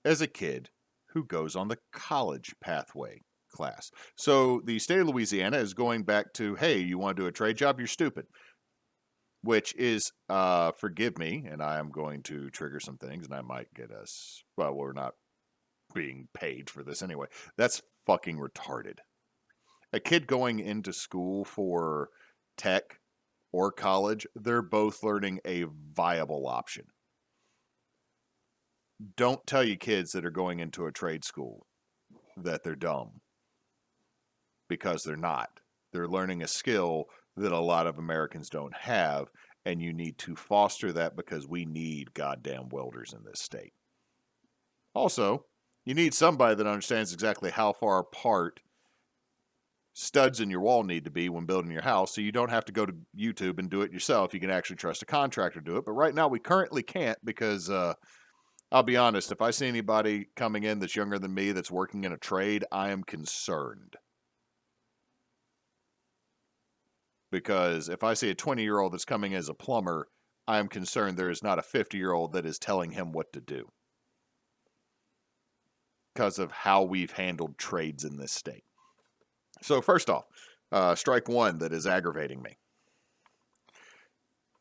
as a kid who goes on the college pathway class. So the state of Louisiana is going back to, hey, you want to do a trade job? You're stupid. Which is, forgive me, and I am going to trigger some things, and I might get us, well, we're not being paid for this anyway. That's fucking retarded. A kid going into school for tech or college, they're both learning a viable option. Don't tell you kids that are going into a trade school that they're dumb, because they're not. They're learning a skill that a lot of Americans don't have, and you need to foster that because we need goddamn welders in this state. Also, you need somebody that understands exactly how far apart studs in your wall need to be when building your house, so you don't have to go to YouTube and do it yourself. You can actually trust a contractor to do it. But right now we currently can't because I'll be honest, if I see anybody coming in that's younger than me that's working in a trade, I am concerned. Because if I see a 20-year-old that's coming as a plumber, I am concerned there is not a 50-year-old that is telling him what to do. Because of how we've handled trades in this state. So first off, strike one that is aggravating me.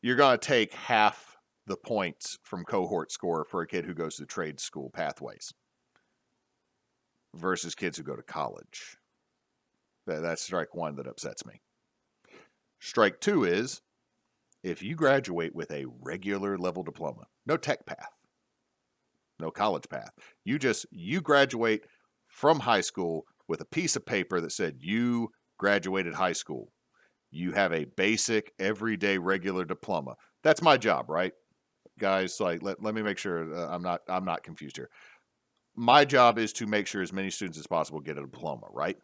You're going to take half the points from cohort score for a kid who goes to trade school pathways versus kids who go to college. That's strike one that upsets me. Strike two is if you graduate with a regular level diploma, no tech path, no college path, you graduate from high school with a piece of paper that said you graduated high school. You have a basic, everyday, regular diploma. That's my job, right? Guys, like let me make sure I'm not confused here. My job is to make sure as many students as possible get a diploma, right?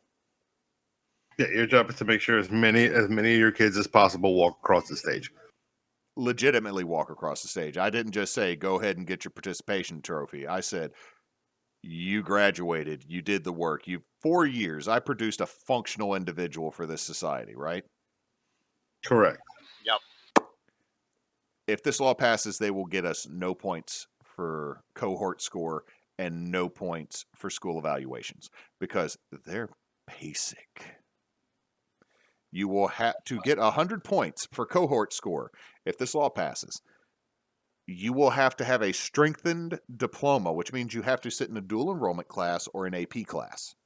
Yeah, your job is to make sure as many of your kids as possible walk across the stage. Legitimately walk across the stage. I didn't just say go ahead and get your participation trophy. I said you graduated, you did the work. 4 years. I produced a functional individual for this society, right? Correct. Yep. If this law passes, they will get us no points for cohort score and no points for school evaluations because they're basic. You will have to get 100 points for cohort score if this law passes. You will have to have a strengthened diploma, which means you have to sit in a dual enrollment class or an AP class.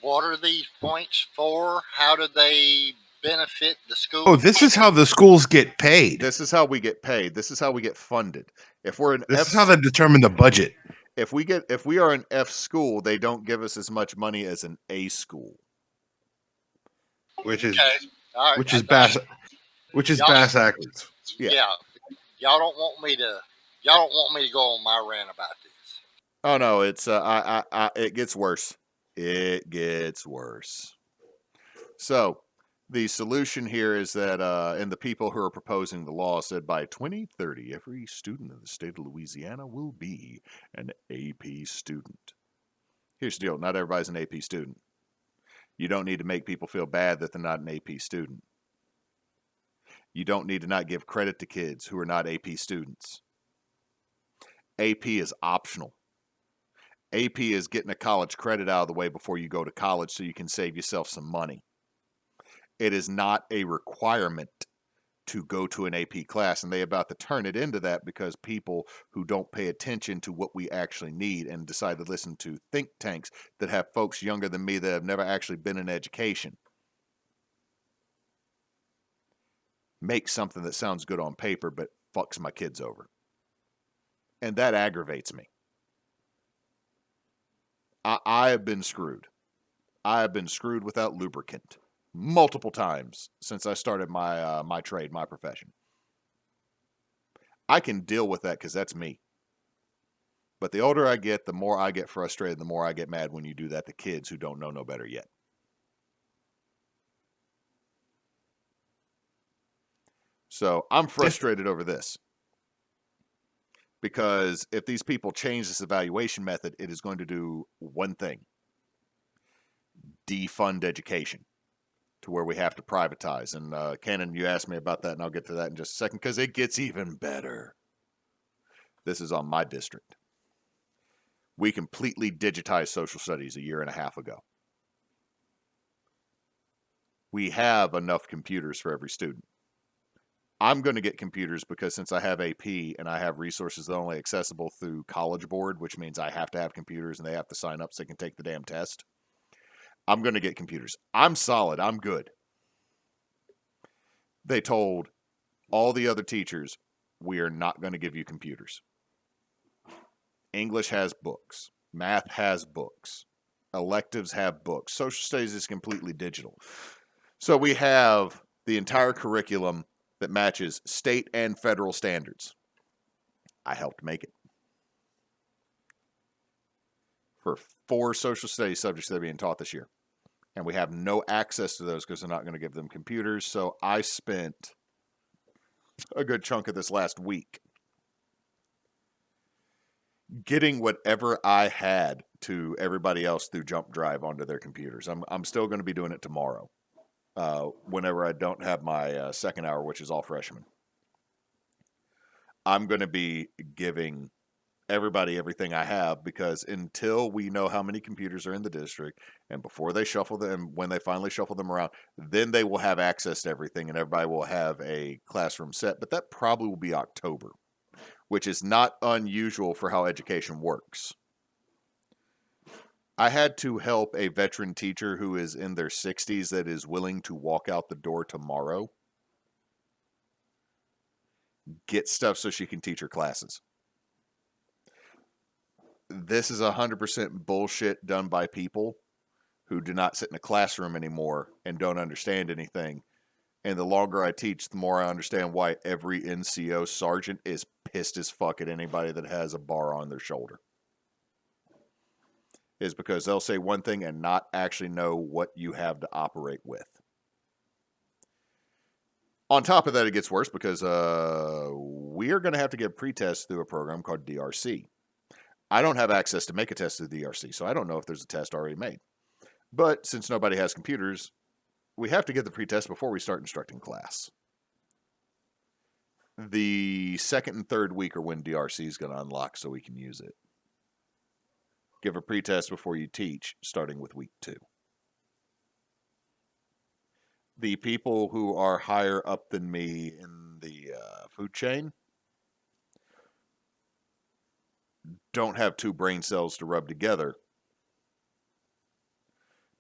What are these points for? How do they benefit the school? Oh, this is how the schools get paid. This is how we get paid. This is how we get funded. If we're an This is how they determine the budget. If we are an F school, they don't give us as much money as an A school. Which is okay. All right. which is bass backwards. Yeah. Y'all don't want me to go on my rant about this. Oh no, it's it gets worse. It gets worse. So the solution here is that, and the people who are proposing the law said by 2030, every student in the state of Louisiana will be an AP student. Here's the deal: not everybody's an AP student. You don't need to make people feel bad that they're not an AP student. You don't need to not give credit to kids who are not AP students. AP is optional. AP is getting a college credit out of the way before you go to college so you can save yourself some money. It is not a requirement to go to an AP class, and they're about to turn it into that because people who don't pay attention to what we actually need and decide to listen to think tanks that have folks younger than me that have never actually been in education make something that sounds good on paper but fucks my kids over. And that aggravates me. I have been screwed. I have been screwed without lubricant multiple times since I started my my trade, my profession. I can deal with that because that's me. But the older I get, the more I get frustrated, the more I get mad when you do that to kids who don't know no better yet. So I'm frustrated over this. Because if these people change this evaluation method, it is going to do one thing: defund education to where we have to privatize. And Cannon, you asked me about that, and I'll get to that in just a second because it gets even better. This is on my district. We completely digitized social studies a year and a half ago. We have enough computers for every student. I'm going to get computers because since I have AP and I have resources that are only accessible through College Board, which means I have to have computers and they have to sign up so they can take the damn test, I'm going to get computers. I'm solid. I'm good. They told all the other teachers, we are not going to give you computers. English has books. Math has books. Electives have books. Social studies is completely digital. So we have the entire curriculum that matches state and federal standards. I helped make it. for 4 social studies subjects that are being taught this year. And we have no access to those because they're not going to give them computers. So I spent a good chunk of this last week getting whatever I had to everybody else through Jump Drive onto their computers. I'm still going to be doing it tomorrow, whenever I don't have my second hour, which is all freshmen. I'm going to be giving everybody everything I have, because until we know how many computers are in the district, and before they shuffle them, when they finally shuffle them around, then they will have access to everything and everybody will have a classroom set. But that probably will be October, which is not unusual for how education works. I had to help a veteran teacher who is in their 60s that is willing to walk out the door tomorrow get stuff so she can teach her classes. This is 100% bullshit done by people who do not sit in a classroom anymore and don't understand anything. And the longer I teach, the more I understand why every NCO sergeant is pissed as fuck at anybody that has a bar on their shoulder. Is because they'll say one thing and not actually know what you have to operate with. On top of that, it gets worse because we are going to have to get pre-tests through a program called DRC. I don't have access to make a test through DRC, so I don't know if there's a test already made. But since nobody has computers, we have to get the pre-test before we start instructing class. The second and third week are when DRC is going to unlock so we can use it. Give a pre-test before you teach, starting with week 2. The people who are higher up than me in the food chain don't have 2 brain cells to rub together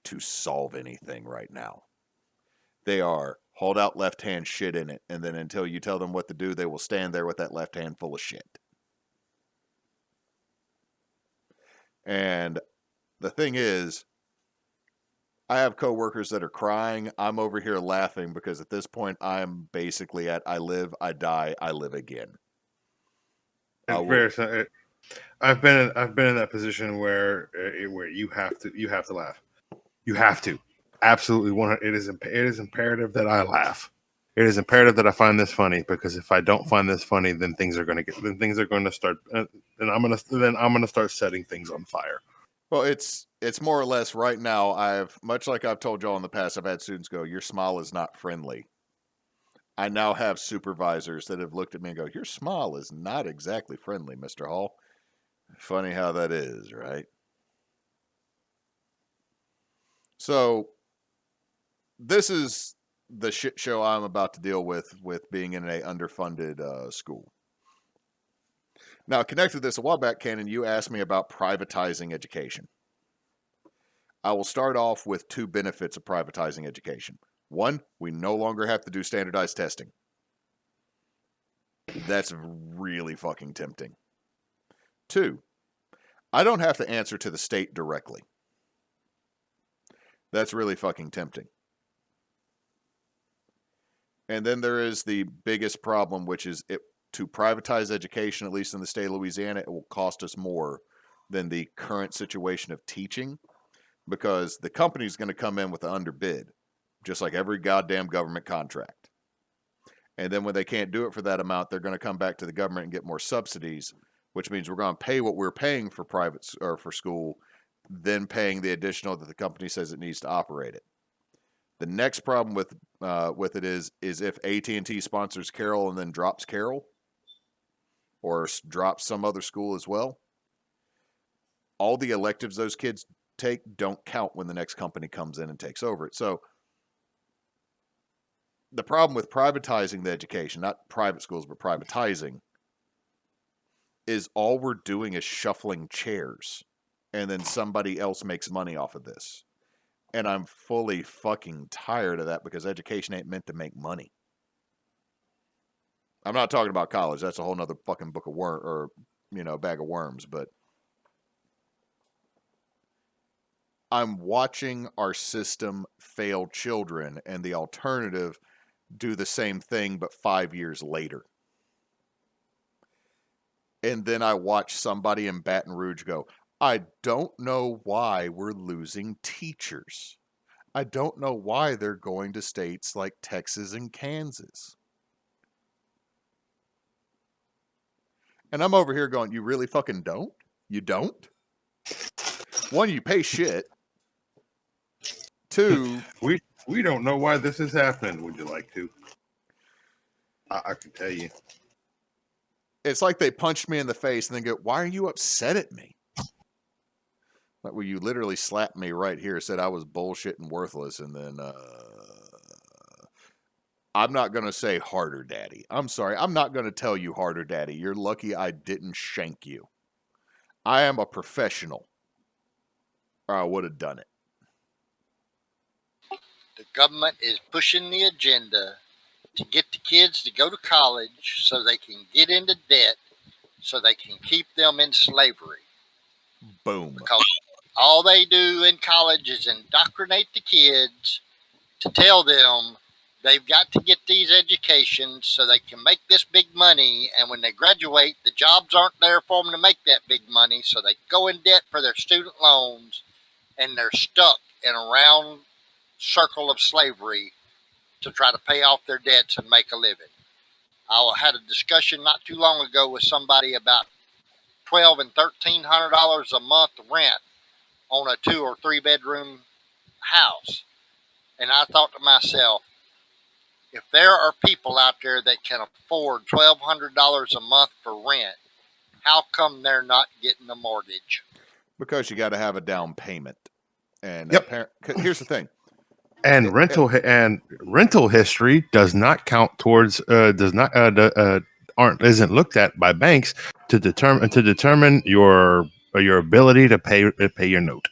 to solve anything right now. They are hold out left hand, shit in it, and then until you tell them what to do, they will stand there with that left hand full of shit. And the thing is, I have coworkers that are crying. I'm over here laughing because at this point I'm basically at I live, I die, I live again. I've been in that position where you have to laugh. You have to. Absolutely, it is imperative that I laugh. It is imperative that I find this funny, because if I don't find this funny, then things are going to start, and I'm going to start setting things on fire. Well, it's more or less right now. Much like I've told y'all in the past, I've had students go, "Your smile is not friendly." I now have supervisors that have looked at me and go, "Your smile is not exactly friendly, Mr. Hall." Funny how that is, right? So this is the shit show I'm about to deal with being in an underfunded school. Now, connected to this, a while back, Cannon, you asked me about privatizing education. I will start off with 2 benefits of privatizing education. 1, we no longer have to do standardized testing. That's really fucking tempting. 2, I don't have to answer to the state directly. That's really fucking tempting. And then there is the biggest problem, which is to privatize education, at least in the state of Louisiana, it will cost us more than the current situation of teaching, because the company is going to come in with an underbid, just like every goddamn government contract. And then when they can't do it for that amount, they're going to come back to the government and get more subsidies, which means we're going to pay what we're paying for private or for school, then paying the additional that the company says it needs to operate it. The next problem with it is if AT&T sponsors Carroll and then drops Carroll, or drops some other school as well, all the electives those kids take don't count when the next company comes in and takes over it. So the problem with privatizing the education, not private schools, but privatizing, is all we're doing is shuffling chairs, and then somebody else makes money off of this. And I'm fully fucking tired of that, because education ain't meant to make money. I'm not talking about college. That's a whole nother fucking book of bag of worms. But I'm watching our system fail children, and the alternative do the same thing, but 5 years later. And then I watch somebody in Baton Rouge go, I don't know why we're losing teachers. I don't know why they're going to states like Texas and Kansas. And I'm over here going, you really fucking don't? You don't? One, you pay shit. Two, We don't know why this is happening. Would you like to? I can tell you. it's like they punched me in the face and then go, why are you upset at me? Like, well, you literally slapped me right here, said I was bullshit and worthless, and then I'm not going to say harder, daddy. I'm sorry. I'm not going to tell you harder, daddy. You're lucky I didn't shank you. I am a professional, or I would have done it. The government is pushing the agenda to get the kids to go to college so they can get into debt so they can keep them in slavery. Boom. Because all they do in college is indoctrinate the kids to tell them they've got to get these educations so they can make this big money. And when they graduate, the jobs aren't there for them to make that big money. So they go in debt for their student loans and they're stuck in a round circle of slavery to try to pay off their debts and make a living. I had a discussion not too long ago with somebody about $1,200 and $1,300 a month rent on a 2 or 3 bedroom house. And I thought to myself, if there are people out there that can afford $1,200 a month for rent, how come they're not getting a mortgage? Because you got to have a down payment. And Yep. Here's the thing. And rental history does not count towards isn't looked at by banks to determine your ability to pay your note.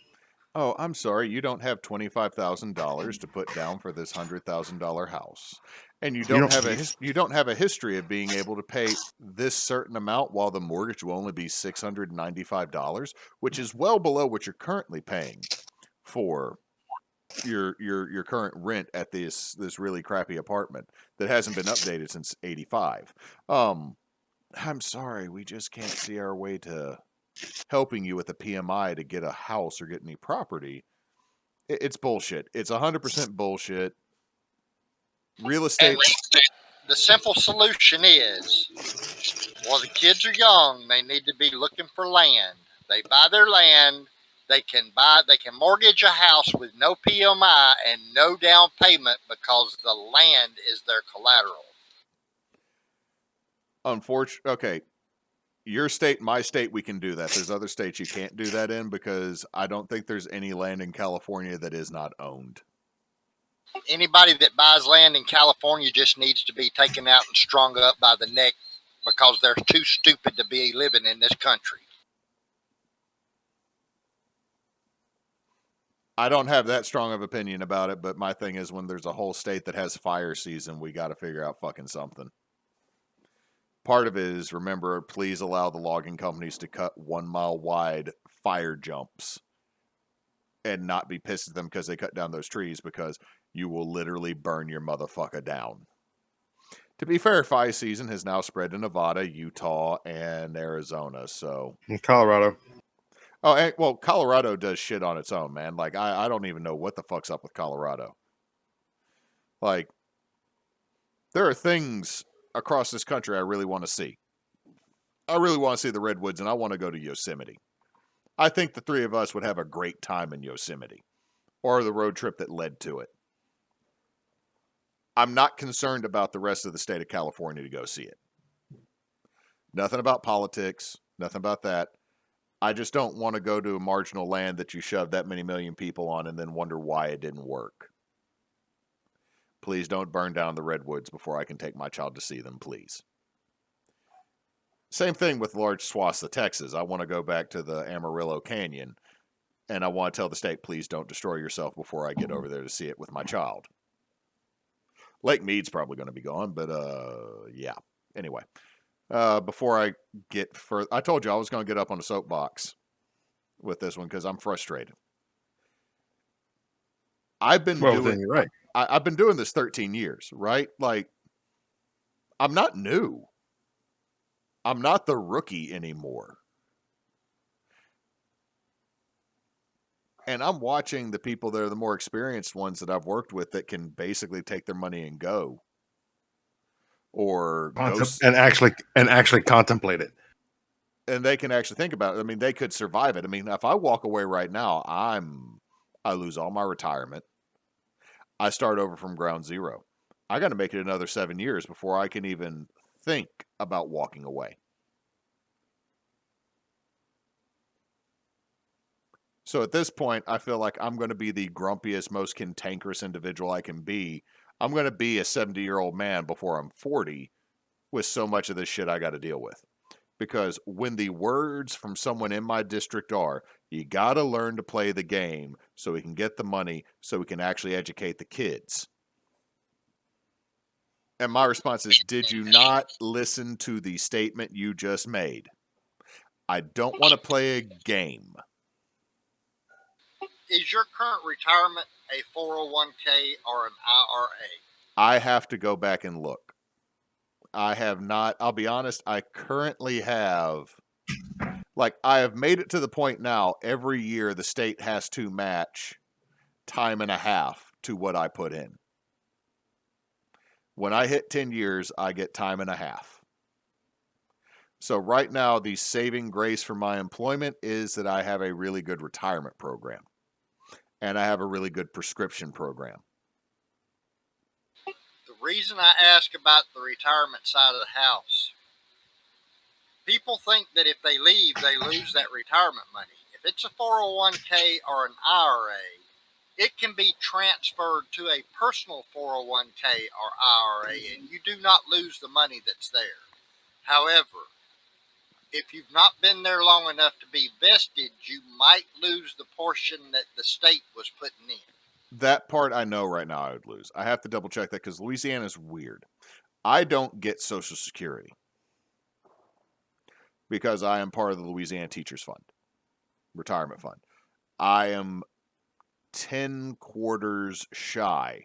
Oh, I'm sorry. You don't have $25,000 to put down for this $100,000 house, and you don't have a history of being able to pay this certain amount while the mortgage will only be $695, which is well below what you're currently paying for your current rent at this really crappy apartment that hasn't been updated since '85. I'm sorry, we just can't see our way to helping you with a PMI to get a house or get any property. It's bullshit. It's 100% bullshit. Real estate. And the simple solution is, while the kids are young, they need to be looking for land. They buy their land. They can mortgage a house with no PMI and no down payment because the land is their collateral. Unfortunately, okay. Your state, my state, we can do that. There's other states you can't do that in because I don't think there's any land in California that is not owned. Anybody that buys land in California just needs to be taken out and strung up by the neck because they're too stupid to be living in this country. I don't have that strong of opinion about it, but my thing is when there's a whole state that has fire season, we got to figure out fucking something. Part of it is, remember, please allow the logging companies to cut 1 mile wide fire jumps and not be pissed at them because they cut down those trees, because you will literally burn your motherfucker down. To be fair, fire season has now spread to Nevada, Utah, and Arizona. So In Colorado. Oh, well, Colorado does shit on its own, man. Like, I don't even know what the fuck's up with Colorado. Like, there are things across this country I really want to see. I really want to see the redwoods, and I want to go to Yosemite. I think the three of us would have a great time in Yosemite, or the road trip that led to it. I'm not concerned about the rest of the state of California to go see it. Nothing about politics, nothing about that. I just don't want to go to a marginal land that you shove that many million people on and then wonder why it didn't work. Please don't burn down the redwoods before I can take my child to see them, please. Same thing with large swaths of Texas. I want to go back to the Amarillo Canyon, and I want to tell the state, please don't destroy yourself before I get over there to see it with my child. Lake Mead's probably going to be gone, but yeah. Anyway. Before I get further, I told you I was going to get up on a soapbox with this one because I'm frustrated. I've been doing this 13 years, right? Like, I'm not new. I'm not the rookie anymore. And I'm watching the people that are the more experienced ones that I've worked with that can basically take their money and go. Or and actually contemplate it. And they can actually think about it. I mean, they could survive it. I mean, if I walk away right now, I lose all my retirement. I start over from ground zero. I got to make it another 7 years before I can even think about walking away. So at this point, I feel like I'm going to be the grumpiest, most cantankerous individual I can be. I'm going to be a 70-year-old man before I'm 40 with so much of this shit I got to deal with. Because when the words from someone in my district are, you got to learn to play the game so we can get the money so we can actually educate the kids. And my response is, did you not listen to the statement you just made? I don't want to play a game. Is your current retirement a 401k or an IRA? I have to go back and look. I have not, I'll be honest, I currently have, like, I have made it to the point now, every year the state has to match time and a half to what I put in. When I hit 10 years, I get time and a half. So right now, the saving grace for my employment is that I have a really good retirement program. And I have a really good prescription program. The reason I ask about the retirement side of the house, people think that if they leave, they lose that retirement money. If it's a 401k or an IRA, it can be transferred to a personal 401k or IRA, and you do not lose the money that's there. However, if you've not been there long enough to be vested, you might lose the portion that the state was putting in. That part I know right now I would lose. I have to double check that because Louisiana is weird. I don't get Social Security because I am part of the Louisiana Teachers Fund, retirement fund. I am 10 quarters shy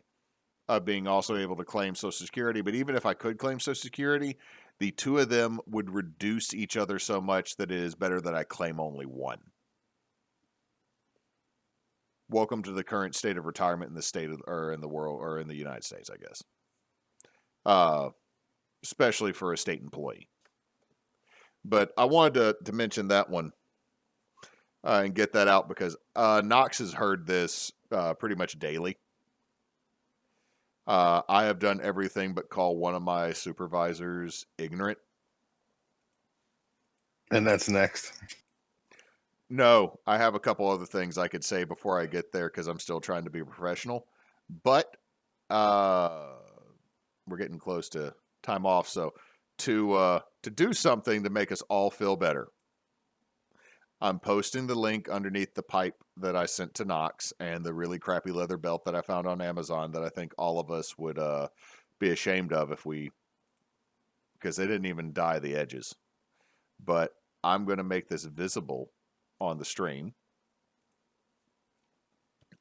of being also able to claim Social Security. But even if I could claim Social Security, the two of them would reduce each other so much that it is better that I claim only one. Welcome to the current state of retirement in the state of, or in the world, or in the United States, I guess. Especially for a state employee. But I wanted to mention that one and get that out because Nox has heard this pretty much daily. I have done everything but call one of my supervisors ignorant. And that's next. No, I have a couple other things I could say before I get there because I'm still trying to be professional. But we're getting close to time off, so to do something to make us all feel better, I'm posting the link underneath the pipe that I sent to Nox and the really crappy leather belt that I found on Amazon that I think all of us would be ashamed of if we, because they didn't even dye the edges. But I'm going to make this visible on the stream.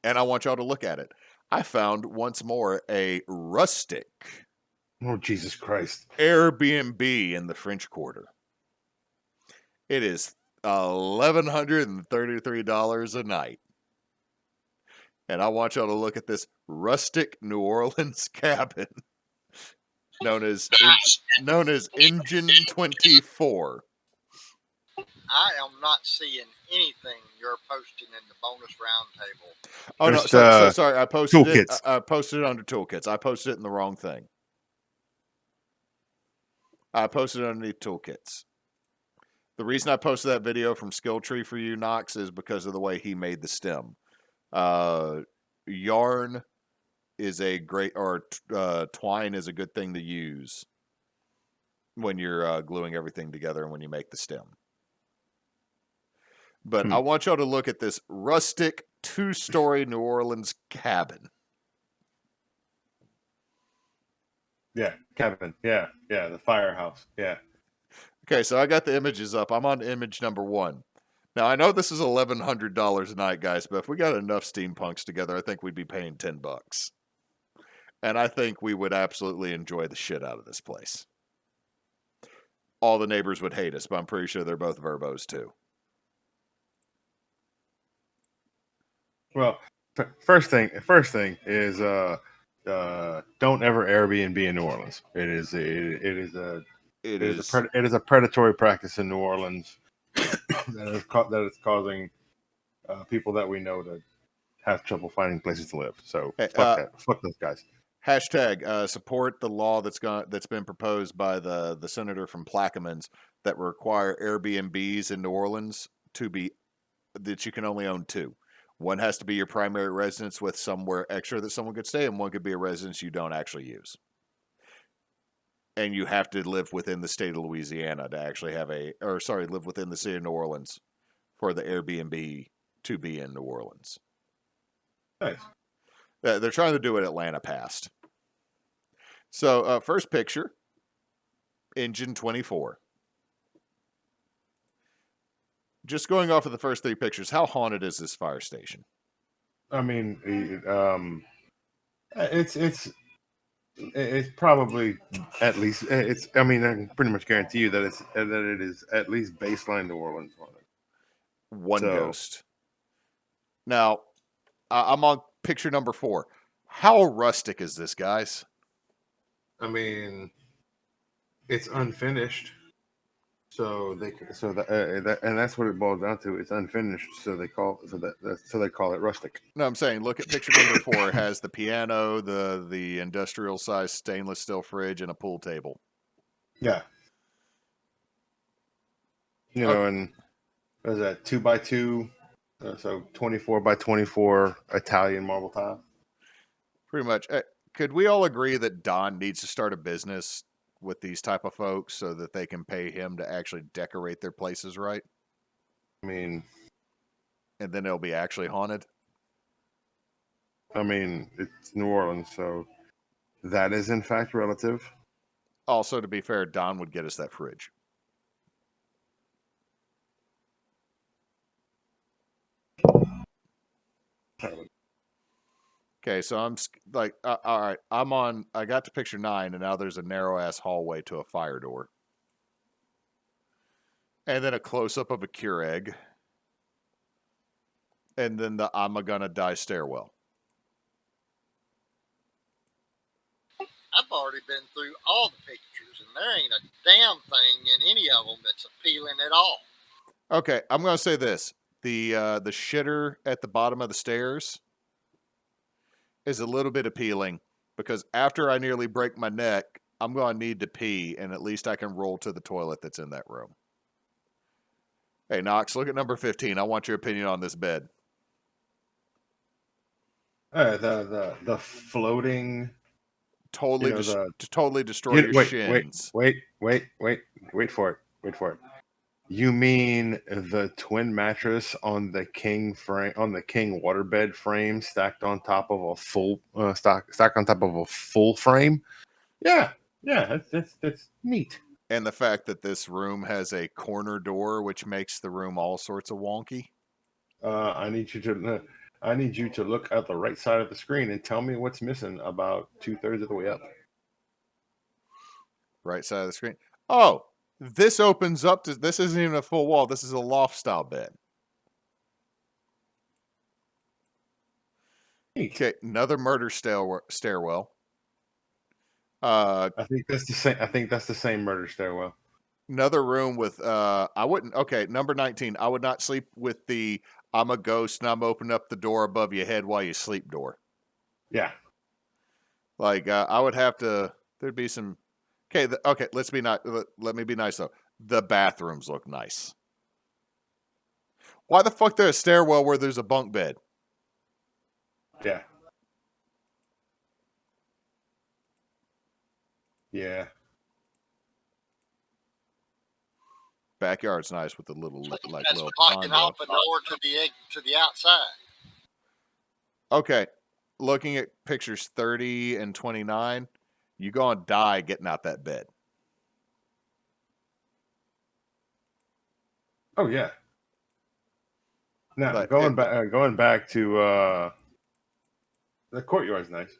And I want y'all to look at it. I found once more a Rustic Oh, Jesus Christ. Airbnb in the French Quarter. It is $1,133 a night. And I want y'all to look at this rustic New Orleans cabin known as Engine 24. I am not seeing anything you're posting in the bonus roundtable. Oh no, There's, so sorry. I posted toolkits. it. I posted it under toolkits. I posted it in the wrong thing. I posted it underneath toolkits. The reason I posted that video from Skill Tree for you, Nox, is because of the way he made the stem. Yarn is a great, or twine is a good thing to use when you're gluing everything together and when you make the stem. But I want y'all to look at this rustic 2-story New Orleans cabin. Yeah, cabin. Yeah, the firehouse. Yeah. Okay, so I got the images up. I'm on image number 1. Now, I know this is $1,100 a night, guys, but if we got enough steampunks together, I think we'd be paying $10. And I think we would absolutely enjoy the shit out of this place. All the neighbors would hate us, but I'm pretty sure they're both VRBOs too. Well, first thing is don't ever Airbnb in New Orleans. It is. It is a predatory practice in New Orleans that is causing people that we know to have trouble finding places to live. So Hey, fuck those guys. Hashtag support the law that's been proposed by the senator from Plaquemines that require Airbnbs in New Orleans to be that you can only own two. One has to be your primary residence with somewhere extra that someone could stay, and one could be a residence you don't actually use. And you have to live within the state of Louisiana to actually live within the city of New Orleans for the Airbnb to be in New Orleans. Nice. They're trying to do what Atlanta passed. So, first picture, Engine 24. Just going off of the first three pictures, how haunted is this fire station? I mean, it's probably at least it's. I mean, I can pretty much guarantee you that it is at least baseline New Orleans haunted. One ghost. Now, I'm on picture number 4. How rustic is this, guys? I mean, it's unfinished, so and that's what it boils down to. It's unfinished, so they call it rustic. No, I'm saying look at picture number 4. It has the piano, the industrial size stainless steel fridge, and a pool table. Yeah, you know, and what is that 2x2? So 24 by 24 Italian marble tile. Pretty much. Could we all agree that Don needs to start a business with these type of folks so that they can pay him to actually decorate their places right? I mean, and then it'll be actually haunted. I mean, it's New Orleans, so that is in fact relative. Also, to be fair, Don would get us that fridge. Okay, so I'm like, all right, I got to picture 9, and now there's a narrow ass hallway to a fire door. And then a close up of a Keurig. And then the I'm gonna die stairwell. I've already been through all the pictures, and there ain't a damn thing in any of them that's appealing at all. Okay, I'm gonna say this: the shitter at the bottom of the stairs is a little bit appealing because after I nearly break my neck, I'm gonna need to pee, and at least I can roll to the toilet that's in that room. Hey, Nox, look at number 15. I want your opinion on this bed. The floating totally totally destroy your shins. Wait for it. You mean the twin mattress on the king waterbed frame stacked on top of a full stacked on top of a full frame? Yeah, that's neat. And the fact that this room has a corner door, which makes the room all sorts of wonky. I need you to look at the right side of the screen and tell me what's missing about 2/3 of the way up. Right side of the screen. Oh, this opens up to, this isn't even a full wall. This is a loft style bed. Okay, another murder stairwell. I think that's the same murder stairwell. Another room with I wouldn't. Okay, number 19. I would not sleep with the I'm a ghost and I'm opening up the door above your head while you sleep door. Yeah. Like I would have to. There'd be some. Okay. Okay. Let's be not. Let me be nice though. The bathrooms look nice. Why the fuck there's a stairwell where there's a bunk bed? Yeah. Yeah. Backyard's nice with the little That's little blocking condo. off the door to the outside. Okay, looking at pictures 30 and 29, you gonna die getting out that bed. Oh yeah. Now going back to the courtyard's nice.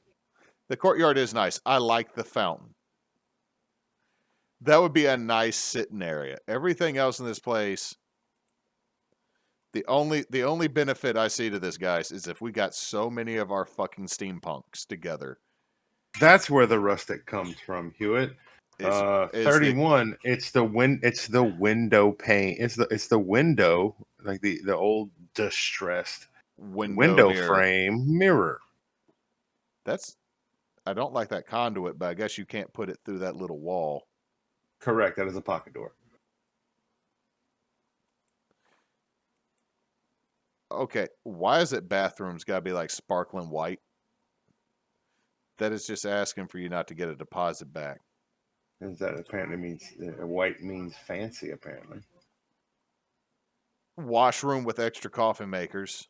The courtyard is nice. I like the fountain. That would be a nice sitting area. Everything else in this place The only benefit I see to this, guys, is if we got so many of our fucking steampunks together. That's where the rustic comes from, Hewitt. Is 31. It's the window pane. It's the window, like the old distressed window window mirror. frame mirror. I don't like that conduit, but I guess you can't put it through that little wall. Correct. That is a pocket door. Okay, why is it bathrooms got to be like sparkling white? That is just asking for you not to get a deposit back. Is that apparently means white means fancy? Apparently. Washroom with extra coffee makers.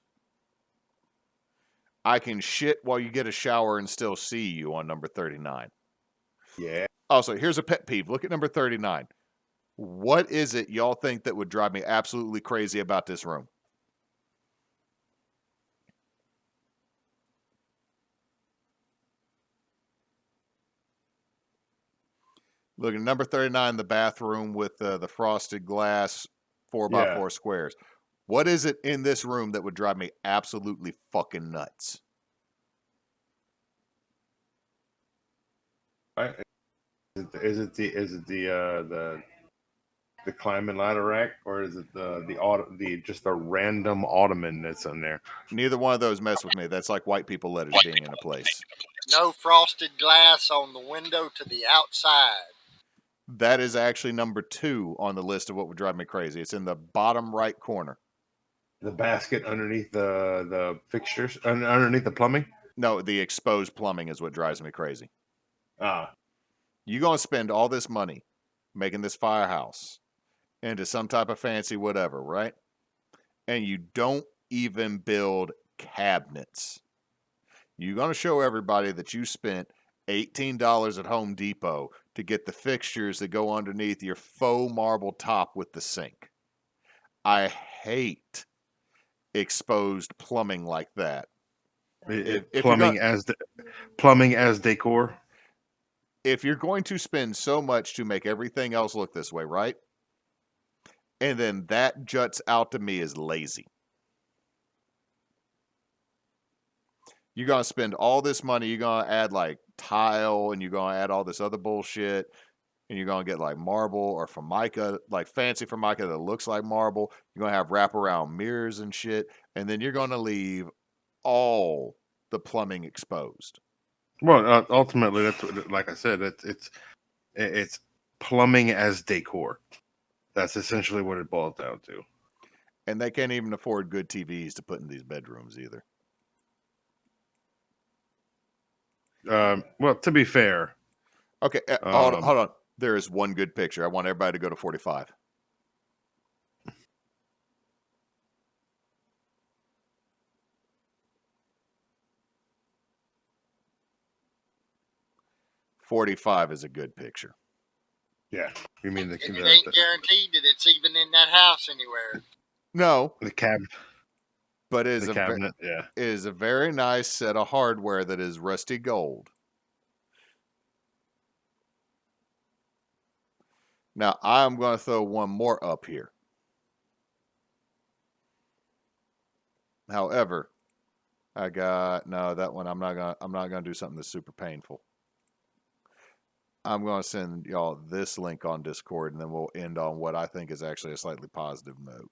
I can shit while you get a shower and still see you on number 39. Yeah. Also, here's a pet peeve. Look at number 39. What is it y'all think that would drive me absolutely crazy about this room? Look at number 39, the bathroom with the frosted glass 4x4 squares. What is it in this room that would drive me absolutely fucking nuts? Is it the climbing ladder rack, or is it the just a random ottoman that's in there? Neither one of those mess with me. That's like white people letters being in a place. No frosted glass on the window to the outside. That is actually number 2 on the list of what would drive me crazy. It's in the bottom right corner. The basket underneath the fixtures, underneath the plumbing. No, the exposed plumbing is what drives me crazy. Ah, You're going to spend all this money making this firehouse into some type of fancy whatever, right? And you don't even build cabinets. You're going to show everybody that you spent $18 at Home Depot to get the fixtures that go underneath your faux marble top with the sink. I hate exposed plumbing like that. If you're plumbing as decor. If you're going to spend so much to make everything else look this way, right? And then that juts out to me as lazy. You're going to spend all this money. You're going to add like tile and you're going to add all this other bullshit. And you're going to get like marble or Formica, like fancy Formica that looks like marble. You're going to have wraparound mirrors and shit. And then you're going to leave all the plumbing exposed. Well, ultimately, that's what, like I said, it's plumbing as decor. That's essentially what it boils down to. And they can't even afford good TVs to put in these bedrooms either. Well, to be fair. Okay, hold on. There is one good picture. I want everybody to go to 45. $45 is a good picture. Yeah, you mean it ain't guaranteed that it's even in that house anywhere. No, the cabinet. But it is the cabinet. Yeah, it is a very nice set of hardware that is rusty gold. Now I'm going to throw one more up here. However, that one I'm not gonna do something that's super painful. I'm going to send y'all this link on Discord, and then we'll end on what I think is actually a slightly positive note.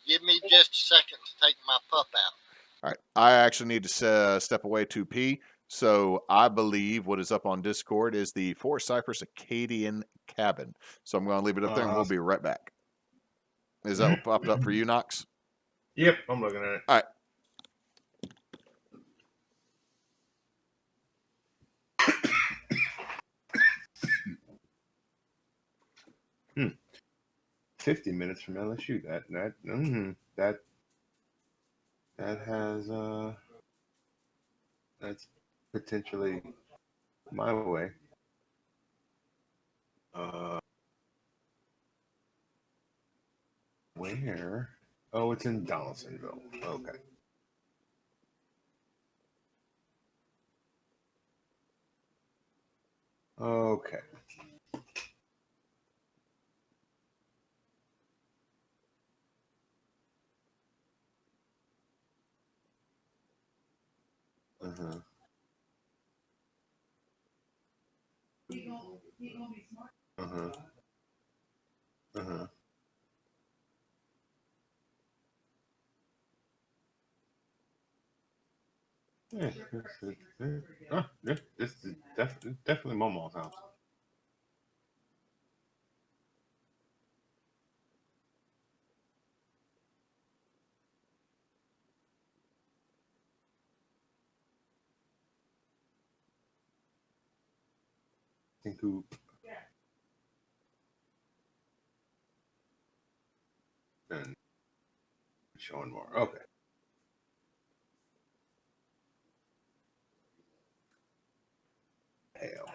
Give me just a second to take my pup out. All right. I actually need to step away to pee. So I believe what is up on Discord is the Four Cypress Acadian Cabin. So I'm going to leave it up there, and we'll be right back. Is that what popped up for you, Nox? Yep, I'm looking at it. All right. 50 minutes from LSU. That has that's potentially my way. Where? Oh, it's in Donaldsonville. Okay. Okay. Uh-huh. Uh-huh. Uh-huh. Yeah, this is definitely Momo's house. Think who? And showing more. Okay. Hell.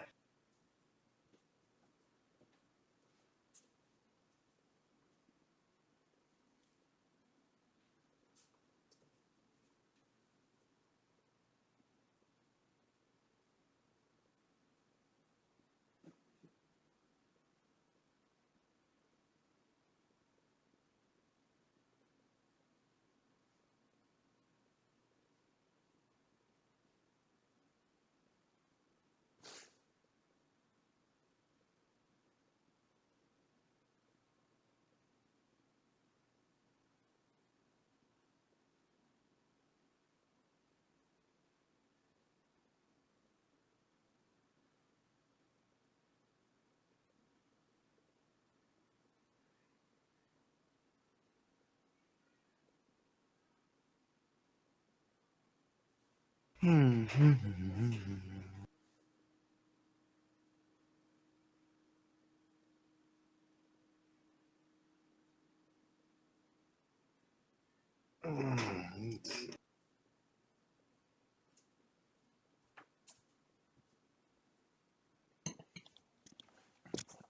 All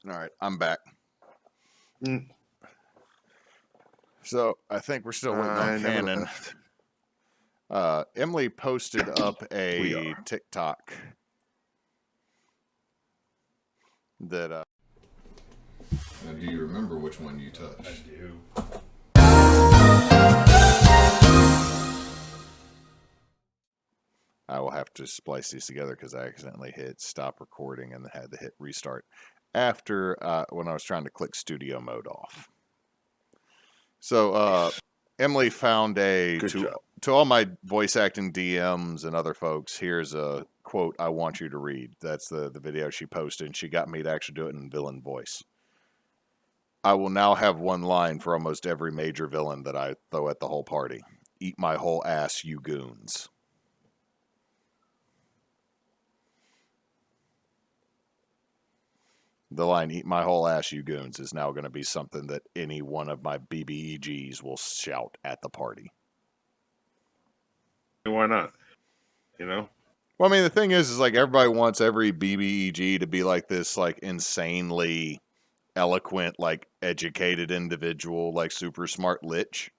right, I'm back. Mm. So I think we're still waiting on I never Canon. left. Emily posted up We a are. TikTok that. Now, do you remember which one you touched? I do. I will have to splice these together because I accidentally hit stop recording and had to hit restart after when I was trying to click studio mode off. So Emily found a Good job. to all my voice acting DMs and other folks. Here's a quote I want you to read. That's the video she posted. And she got me to actually do it in villain voice. I will now have one line for almost every major villain that I throw at the whole party. Eat my whole ass, you goons. The line, eat my whole ass, you goons, is now going to be something that any one of my BBEGs will shout at the party. Why not? You know? Well, I mean, the thing is like everybody wants every BBEG to be like this, like insanely eloquent, like educated individual, like super smart lich.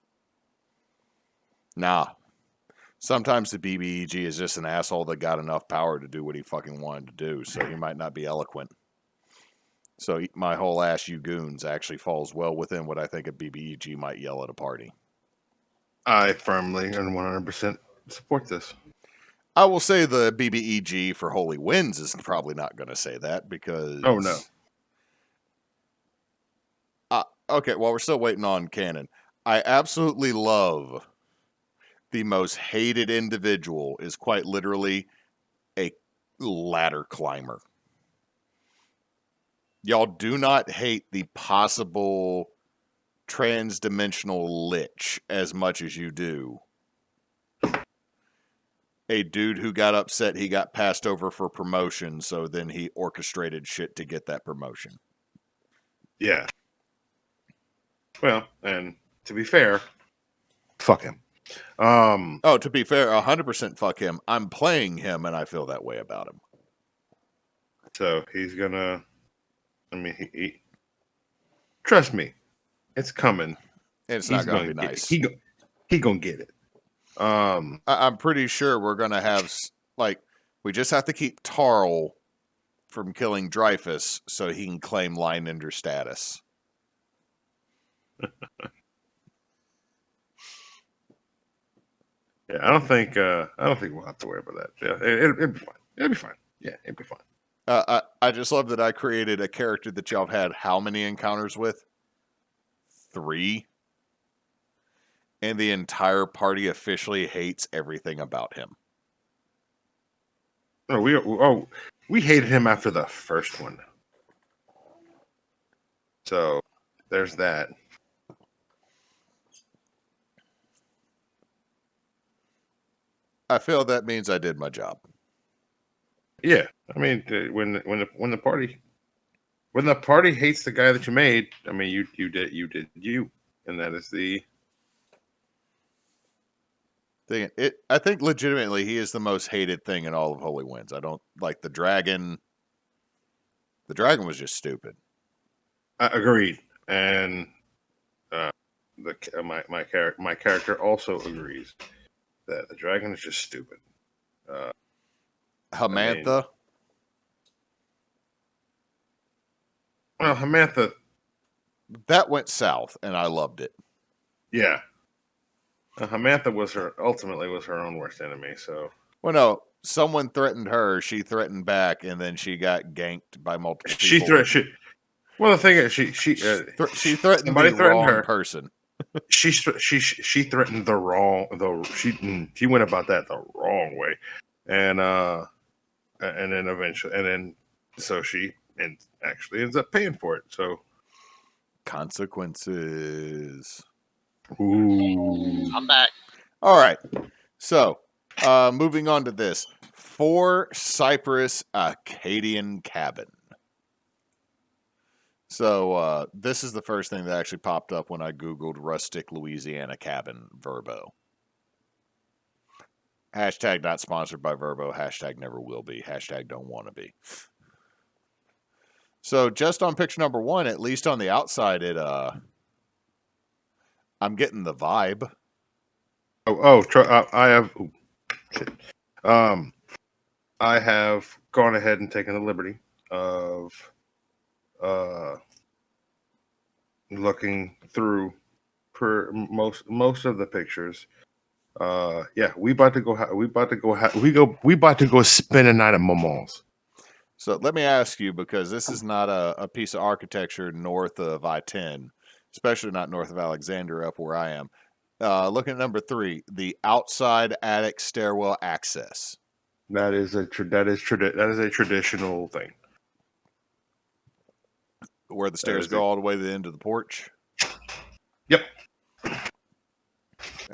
Nah. Sometimes the BBEG is just an asshole that got enough power to do what he fucking wanted to do, so he might not be eloquent. So eat my whole ass, you goons, actually falls well within what I think a BBEG might yell at a party. I firmly and 100% support this. I will say the BBEG for Holy Winds is probably not going to say that because... Oh, no. Okay, well, we're still waiting on Canon. I absolutely love the most hated individual is quite literally a ladder climber. Y'all do not hate the possible trans-dimensional lich as much as you do a dude who got upset he got passed over for promotion, so then he orchestrated shit to get that promotion. Yeah. Well, and to be fair, fuck him. To be fair, 100% fuck him. I'm playing him, and I feel that way about him. So he's gonna. I mean, he trust me, it's coming. It's not going to be nice. He gonna get it. I'm pretty sure we're going to have, like, we just have to keep Tarl from killing Dreyfus so he can claim line ender status. Yeah, I don't think we'll have to worry about that. Yeah, it'll be fine. It'll be fine. Yeah, it'll be fine. I just love that I created a character that y'all have had how many encounters with? 3. And the entire party officially hates everything about him. We hated him after the first one. So there's that. I feel that means I did my job. Yeah, I mean, when the party hates the guy that you made, I mean, you did you, and that is the thing. I think legitimately he is the most hated thing in all of Holy Winds. I don't like the dragon. The dragon was just stupid. Agreed, and my character also agrees that the dragon is just stupid. Hamantha. Well, Hamantha, that went south, and I loved it. Yeah, Hamantha ultimately was her own worst enemy. So, well, no, someone threatened her. She threatened back, and then she got ganked by multiple people. Well, the thing is, she threatened the wrong person. she threatened the wrong. She went about that the wrong way, and then eventually, so she actually ends up paying for it. So consequences. Ooh. I'm back. All right. So, moving on to this 4 Cypress Acadian cabin. So this is the first thing that actually popped up when I Googled Rustic Louisiana cabin VRBO. Hashtag not sponsored by VRBO. Hashtag never will be. Hashtag don't want to be. So just on picture number 1, at least on the outside, I'm getting the vibe. I have. Oh, shit. I have gone ahead and taken the liberty of looking through for most of the pictures. Yeah, we about to go spend a night at Maman's. So let me ask you, because this is not a piece of architecture north of I-10, especially not north of Alexander up where I am. Looking at number 3, the outside attic stairwell access. That is a traditional thing. Where the stairs go all the way to the end of the porch? Yep. I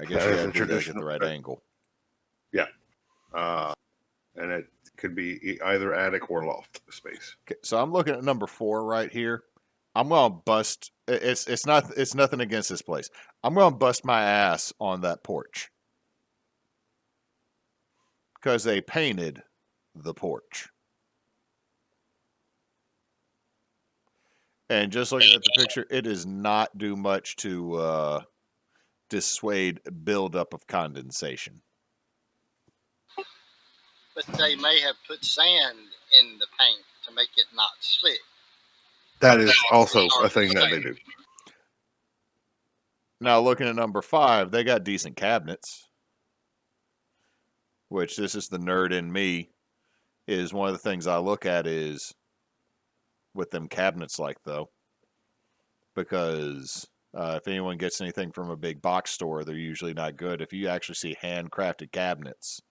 guess you have to do that at the right angle. Yeah. And it could be either attic or loft space. Okay, so I'm looking at number 4 right here. I'm going to bust. It's nothing against this place. I'm going to bust my ass on that porch. Because they painted the porch. And just looking at the picture, it does not do much to dissuade buildup of condensation. But they may have put sand in the paint to make it not slick. That is also a thing that they do. Now, looking at number 5, they got decent cabinets. Which, this is the nerd in me, is one of the things I look at is with them cabinets like, though. Because if anyone gets anything from a big box store, they're usually not good. If you actually see handcrafted cabinets,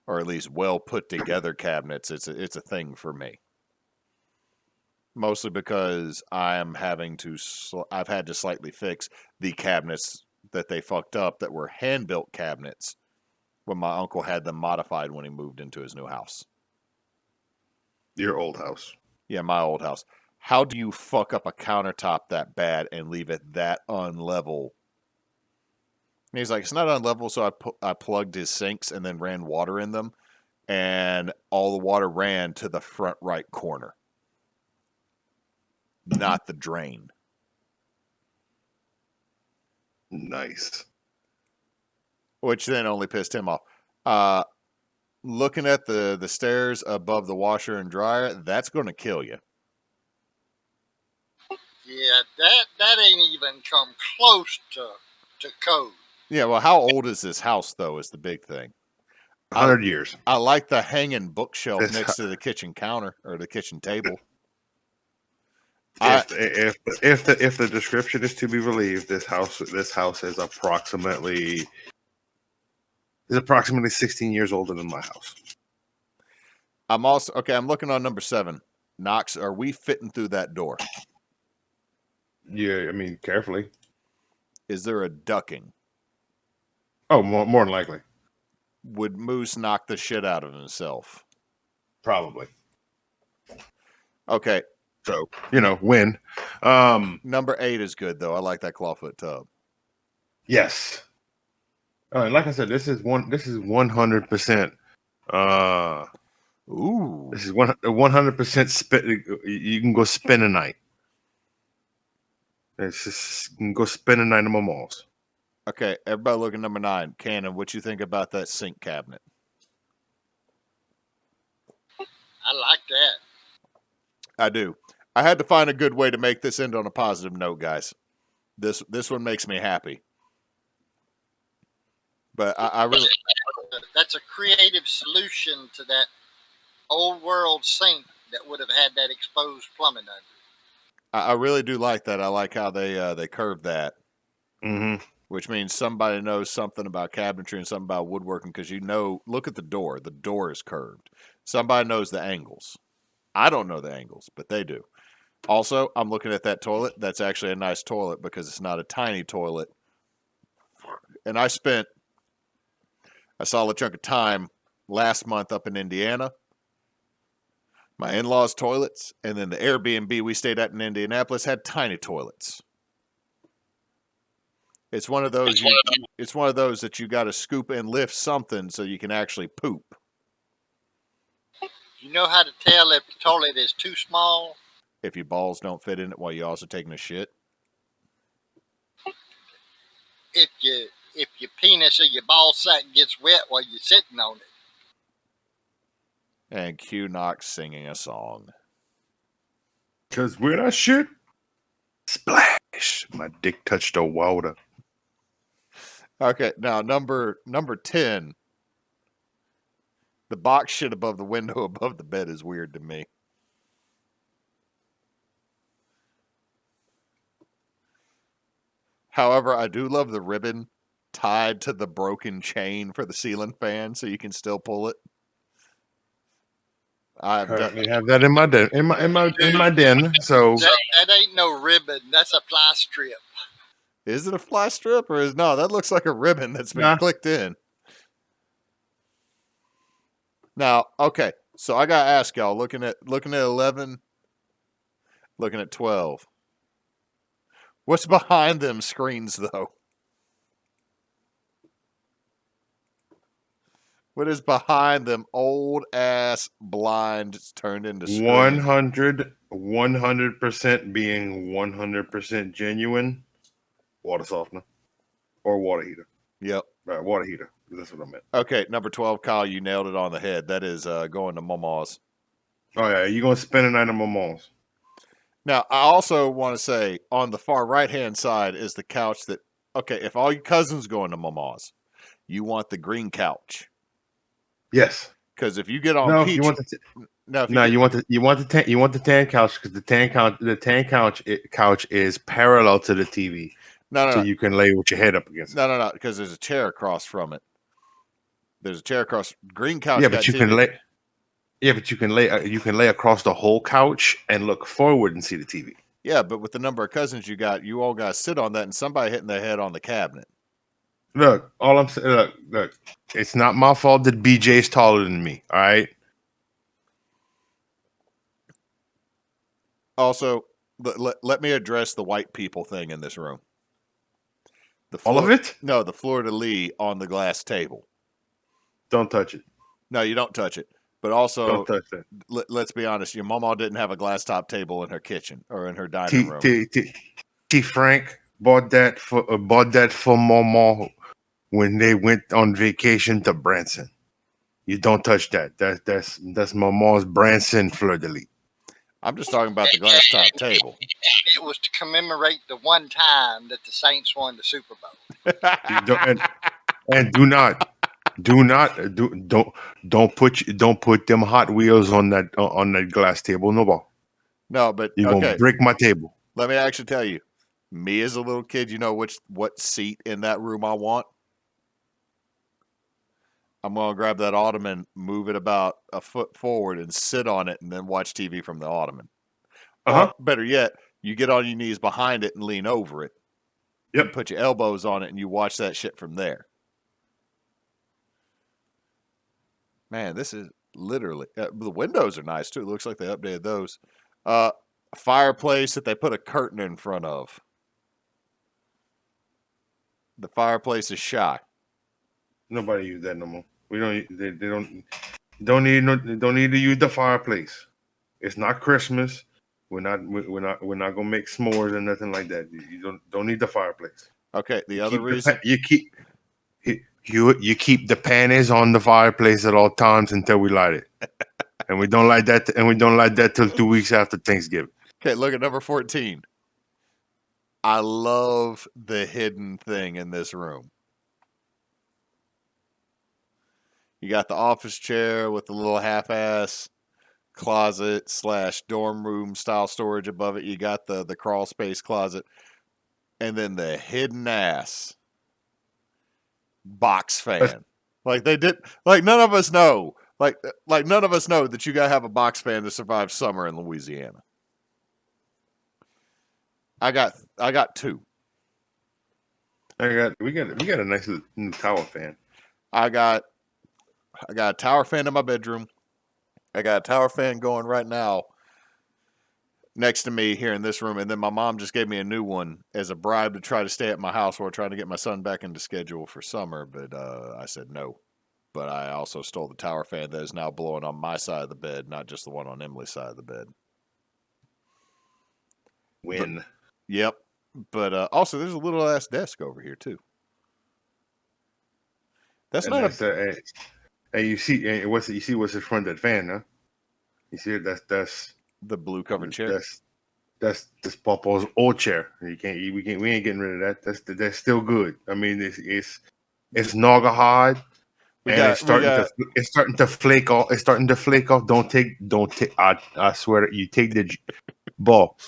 or at least well put together cabinets, it's a thing for me. Mostly because I've had to slightly fix the cabinets that they fucked up that were hand built cabinets when my uncle had them modified when he moved into his new house. Your old house. Yeah, my old house. How do you fuck up a countertop that bad and leave it that unlevel? And he's like, it's not unlevel, so I plugged his sinks and then ran water in them, and all the water ran to the front right corner, not the drain. Nice. Which then only pissed him off. Looking at the stairs above the washer and dryer, that's going to kill you. Yeah, that ain't even come close to code. Yeah, well, how old is this house though? Is the big thing. 100 years. I like the hanging bookshelf This next to the kitchen counter or the kitchen table. If the description is to be believed, this house is approximately 16 years older than my house. I'm also okay. I'm looking on number 7. Nox, are we fitting through that door? Yeah, I mean carefully. Is there a ducking? Oh, more than likely, Would Moose knock the shit out of himself? probably. Okay. So win. Number 8 is good though. I like that clawfoot tub. Yes. And like I said, this is 100%. Ooh. This is 100% spin. You can go spend a night. It's just you can go spend a night in my malls. Okay, everybody look at number 9. Cannon, what you think about that sink cabinet? I like that. I do. I had to find a good way to make this end on a positive note, guys. This one makes me happy. But I really That's a creative solution to that old world sink that would have had that exposed plumbing under it. I really do like that. I like how they curved that. Mm-hmm. Which means somebody knows something about cabinetry and something about woodworking because look at the door. The door is curved. Somebody knows the angles. I don't know the angles, but they do. Also, I'm looking at that toilet. That's actually a nice toilet because it's not a tiny toilet. And I spent a solid chunk of time last month up in Indiana. My in-laws' toilets, and then the Airbnb we stayed at in Indianapolis had tiny toilets. It's one of those. It's one of those that you got to scoop and lift something so you can actually poop. You know how to tell if the toilet is too small? If your balls don't fit in it while you're also taking a shit. If your penis or your ball sack gets wet while you're sitting on it. And Q Knox singing a song. Because when I shit, splash, my dick touched the water. Okay, now number 10. The box shit above the window above the bed is weird to me. However, I do love the ribbon tied to the broken chain for the ceiling fan so you can still pull it. I currently have that in my den. In my den. So that ain't no ribbon. That's a fly strip. Is it a fly strip or is no? That looks like a ribbon that's been clicked in. Now, okay, so I gotta ask y'all, looking at 11, looking at 12. What's behind them screens though? What is behind them old ass blinds turned into screens? 100% being 100% genuine water softener or water heater. Yep. Right, water heater. That's what I meant. Okay, number 12, Kyle, you nailed it on the head. That is going to Mama's. Oh yeah, you're gonna spend a night at Mama's. Now, I also want to say on the far right hand side is the couch that. Okay, if all your cousins going to Mama's, you want the green couch. Yes. Because if you get on peach, you want the tan couch because the tan couch is parallel to the TV. So you can lay with your head up against it. No, because there's a chair across from it. There's a chair across. Green couch. Yeah, but you can lay. Yeah, but you can lay across the whole couch and look forward and see the TV. Yeah, but with the number of cousins you got, you all got to sit on that, and somebody hitting their head on the cabinet. Look, all I'm saying, look, it's not my fault that BJ's taller than me. All right. Also, let me address the white people thing in this room. All of it? No, the fleur-de-lis on the glass table. Don't touch it. No, you don't touch it. But also, don't touch it. Let's be honest. Your mama didn't have a glass top table in her kitchen or in her dining room. T. Frank bought that for Mama when they went on vacation to Branson. You don't touch that. That's Mama's Branson fleur-de-lis. I'm just talking about the glass top table. It was to commemorate the one time that the Saints won the Super Bowl. You don't, and don't put them Hot Wheels on that glass table. No ball. No, but You're gonna okay. break my table. Let me actually tell you. Me as a little kid, you know what seat in that room I want? I'm gonna grab that ottoman, move it about a foot forward, and sit on it, and then watch TV from the ottoman. Or Uh-huh. better yet, you get on your knees behind it and lean over it. You Yep. put your elbows on it and you watch that shit from there. Man, this is literally the windows are nice too. It looks like they updated those. A fireplace that they put a curtain in front of. The fireplace is shy. Nobody use that no more. We don't. They don't need to use the fireplace. It's not Christmas. We're not gonna make s'mores or nothing like that. You don't need the fireplace. Okay, the You other keep reason you keep the panties on the fireplace at all times until we light it, and we don't light that. And we don't light that till 2 weeks after Thanksgiving. Okay, look at number 14. I love the hidden thing in this room. You got the office chair with the little half-ass closet / dorm room style storage above it. You got the crawl space closet, and then the hidden ass box fan. Like they did. Like none of us know. Like none of us know that you gotta have a box fan to survive summer in Louisiana. I got two. We got a nice little new tower fan. I got a tower fan in my bedroom. I got a tower fan going right now next to me here in this room, and then my mom just gave me a new one as a bribe to try to stay at my house while trying to get my son back into schedule for summer. But I said no. But I also stole the tower fan that is now blowing on my side of the bed, not just the one on Emily's side of the bed. Win. Yep. But also, there's a little ass desk over here too. That's And not that's and you see what's in front of that fan, huh? You see it? That's the blue covered chair. That's this Papa's old chair. We ain't getting rid of that. That's still good. I mean, it's Naga hard, it's starting to flake off. It's starting to flake off. Don't take. I swear that you take the ball.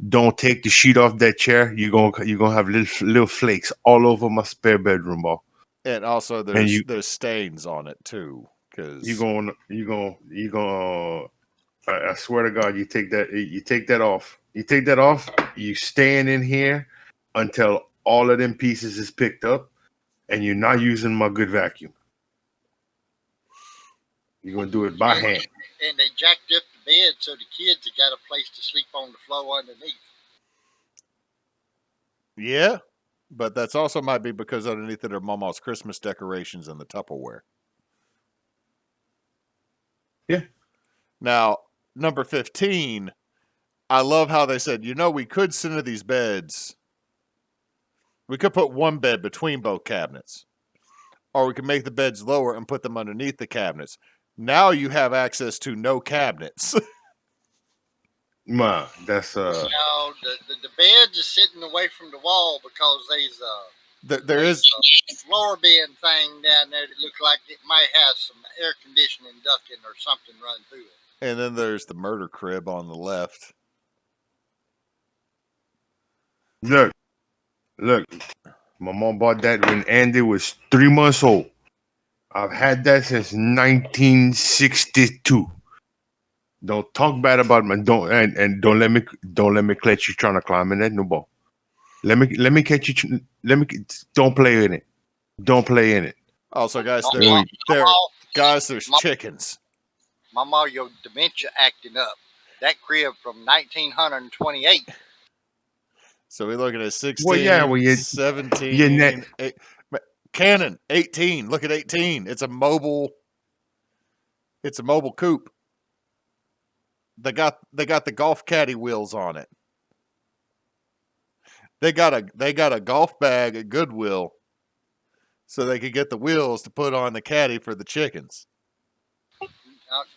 Don't take the sheet off that chair. You're gonna have little flakes all over my spare bedroom, ball. And also, there's stains on it too. Because you gonna. I swear to God, you take that off. You take that off. You staying in here until all of them pieces is picked up, and you're not using my good vacuum. You're gonna do it by hand. And they jacked up the bed so the kids have got a place to sleep on the floor underneath. Yeah, but that's also might be because underneath it are Mama's Christmas decorations and the Tupperware. Yeah. Now, number 15, I love how they said, we could center these beds. We could put one bed between both cabinets. Or we could make the beds lower and put them underneath the cabinets. Now you have access to no cabinets. Ma, that's the beds is sitting away from the wall because there's a floor bin thing down there that looks like it might have some air conditioning ducting or something run through it. And then there's the murder crib on the left. Look, my mom bought that when Andy was 3 months old. I've had that since 1962. Don't talk bad about me. Don't let me catch you trying to climb in that no ball. Let me catch you. Don't play in it. Don't play in it. Also, guys, there's chickens. Mama, your dementia acting up. That crib from 1928. So we're looking at 16, 17, 8, Canon 18. Look at 18. It's a mobile coupe. They got the golf caddy wheels on it. They got a golf bag at Goodwill so they could get the wheels to put on the caddy for the chickens.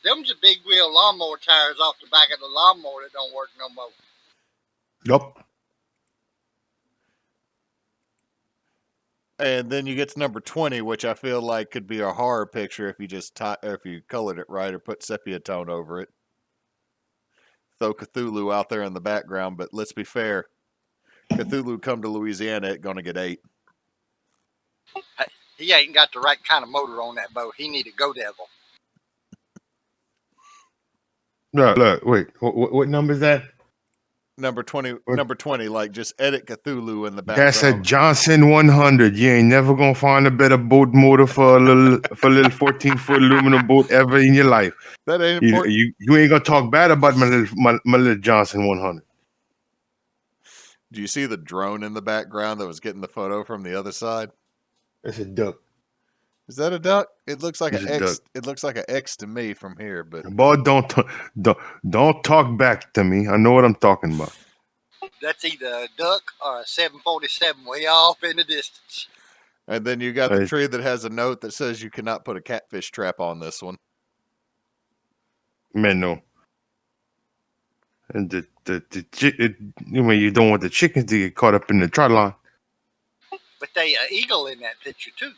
Them's the big wheel lawnmower tires off the back of the lawnmower that don't work no more. Yup. And then you get to number 20, which I feel like could be a horror picture if you just if you colored it right or put sepia tone over it. Throw Cthulhu out there in the background, but let's be fair. Cthulhu come to Louisiana, it's gonna get ate. He ain't got the right kind of motor on that boat. He need a Go Devil. Look, wait. What number is that? Number 20, number 20, like just edit Cthulhu in the That's a background. Johnson 100. You ain't never gonna find a better boat motor for a little 14-foot aluminum boat ever in your life. That ain't important. You ain't gonna talk bad about my little Johnson 100. Do you see the drone in the background that was getting the photo from the other side? That's a duck. Is that a duck? It looks like It's an a X. duck. It looks like an X to me from here, but Boy, don't talk back to me. I know what I'm talking about. That's either a duck or a 747 way off in the distance. And then you got the Right. tree that has a note that says you cannot put a catfish trap on this one. Man, no. And when you don't want the chickens to get caught up in the trot line. But they an eagle in that picture too.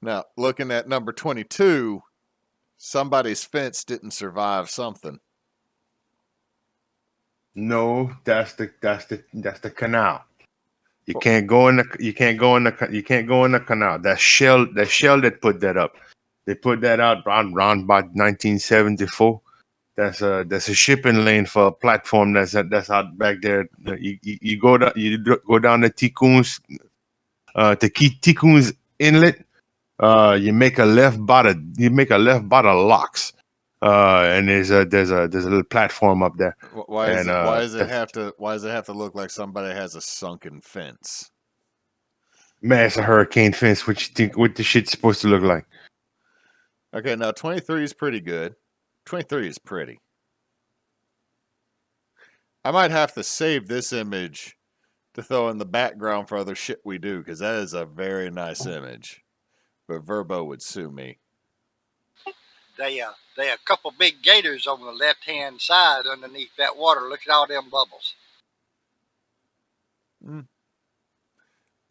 Now, looking at number 22, somebody's fence didn't survive something. No, that's the canal. You can't go in the canal. That shell that put that up. They put that out around by 1974. That's a shipping lane for a platform that's out back there. You go down to Ticoon's Ticoon's Inlet. You make a left by the locks. And there's a little platform up there. Why does it have to look like somebody has a sunken fence? Man, it's a hurricane fence. What you think? What the shit's supposed to look like? Okay, now 23 is pretty good. 23 is pretty. I might have to save this image to throw in the background for other shit we do, because that is a very nice image. But VRBO would sue me. They a couple big gators on the left hand side underneath that water. Look at all them bubbles.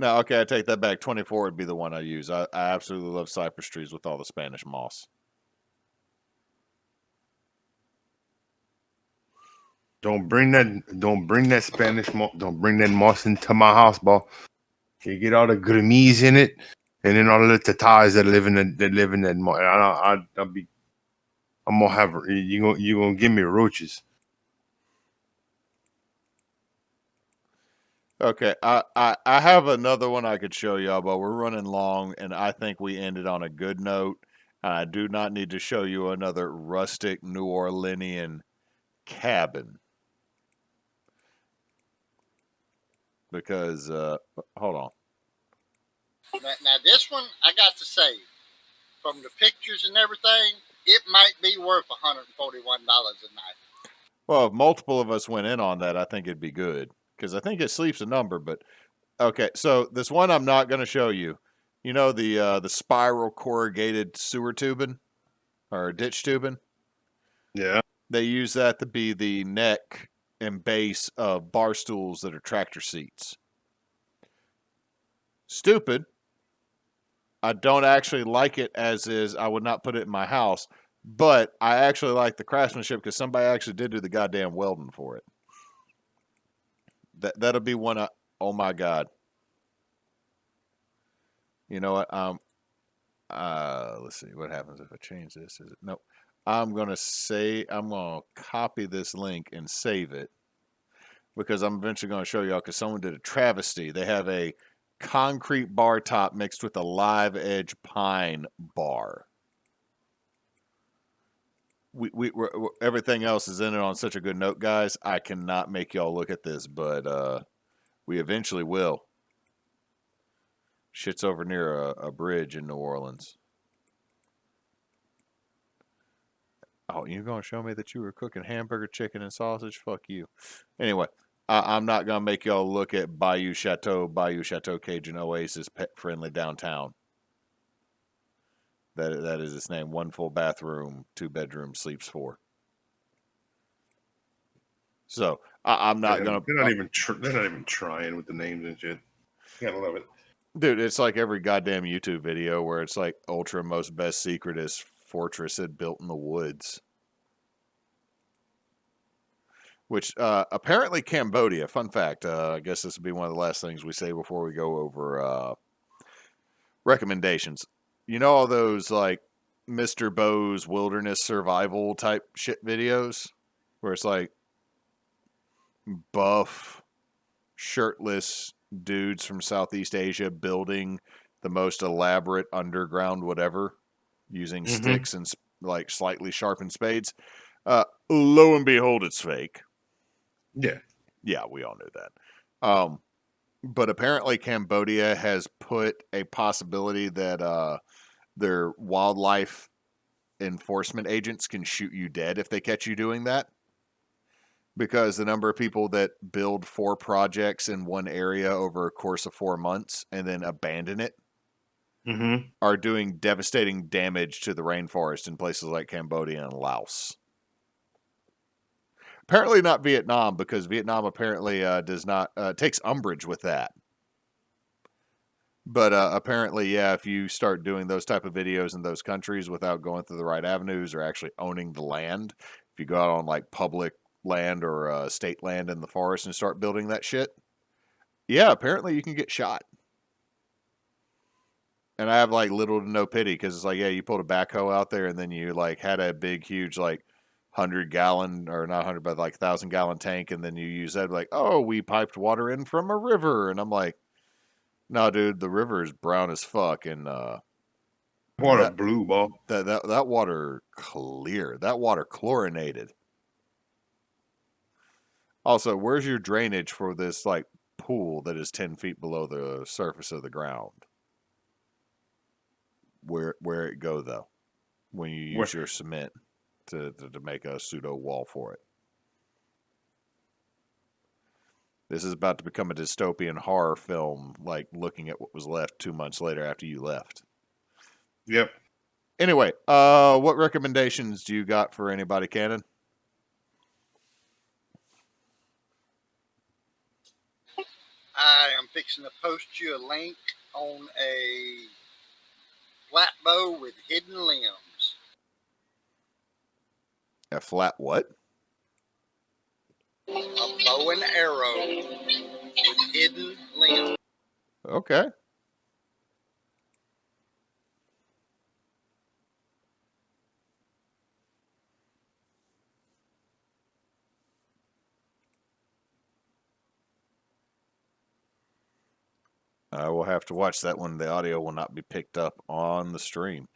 No, okay, I take that back. 24 would be the one I use. I absolutely love cypress trees with all the Spanish moss. Don't bring that Spanish moss. Don't bring that moss into my house, boy. You get all the grimmies in it, and then all the Tatars that live in that moss. I'm gonna have you gonna give me roaches. Okay, I have another one I could show y'all, but we're running long, and I think we ended on a good note. I do not need to show you another rustic New Orleanian cabin. Because, hold on. Now this one, I got to say, from the pictures and everything, it might be worth $141 a night. Well, if multiple of us went in on that, I think it'd be good. Because I think it sleeps a number, but... Okay, so this one I'm not going to show you. You know the spiral corrugated sewer tubing? Or ditch tubing? Yeah. They use that to be the neck and base of bar stools that are tractor seats. Stupid. I don't actually like it as is. I would not put it in my house. But I actually like the craftsmanship because somebody actually did do the goddamn welding for it. That'll be one. Oh my god. You know what? Let's see what happens if I change this. Is it nope? I'm gonna copy this link and save it because I'm eventually gonna show y'all because someone did a travesty. They have a concrete bar top mixed with a live edge pine bar. We're everything else is in it on such a good note, guys. I cannot make y'all look at this, but we eventually will. Shit's over near a bridge in New Orleans. Oh, you're going to show me that you were cooking hamburger, chicken, and sausage? Fuck you. Anyway, I'm not going to make y'all look at Bayou Chateau Cajun Oasis pet friendly downtown. That is its name. 1 full bathroom, 2 bedrooms, sleeps 4. So I'm not gonna. They're not even trying with the names and shit. You gotta love it. Dude, it's like every goddamn YouTube video where it's like ultra most best secret is fortress it built in the woods. Which apparently Cambodia, fun fact, I guess this would be one of the last things we say before we go over recommendations. You know all those like Mr. Bo's wilderness survival type shit videos? Where it's like buff, shirtless dudes from Southeast Asia building the most elaborate underground whatever using sticks and like slightly sharpened spades. Lo and behold, it's fake. Yeah. Yeah, we all knew that. But apparently Cambodia has put a possibility that their wildlife enforcement agents can shoot you dead if they catch you doing that. Because the number of people that build 4 projects in one area over a course of 4 months and then abandon it are doing devastating damage to the rainforest in places like Cambodia and Laos. Apparently not Vietnam, because Vietnam apparently does not takes umbrage with that. But apparently, yeah, if you start doing those type of videos in those countries without going through the right avenues or actually owning the land, if you go out on like public land or state land in the forest and start building that shit, yeah, apparently you can get shot. And I have like little to no pity because it's like, yeah, you pulled a backhoe out there and then you like had a big, huge like 100-gallon or not 100, but like 1,000-gallon tank, and then you use that like, oh, we piped water in from a river, and I'm like, no, dude, the river is brown as fuck, and Water blue, ball. That water clear. That water chlorinated. Also, where's your drainage for this like pool that is 10 feet below the surface of the ground? Where it go though? When you use your cement to make a pseudo wall for it. This is about to become a dystopian horror film, like looking at what was left 2 months later after you left. Yep. Anyway, what recommendations do you got for anybody, Cannon? I am fixing to post you a link on a flat bow with hidden limbs. A flat what? A bow and arrow with hidden limbs. Okay. I will have to watch that one. The audio will not be picked up on the stream.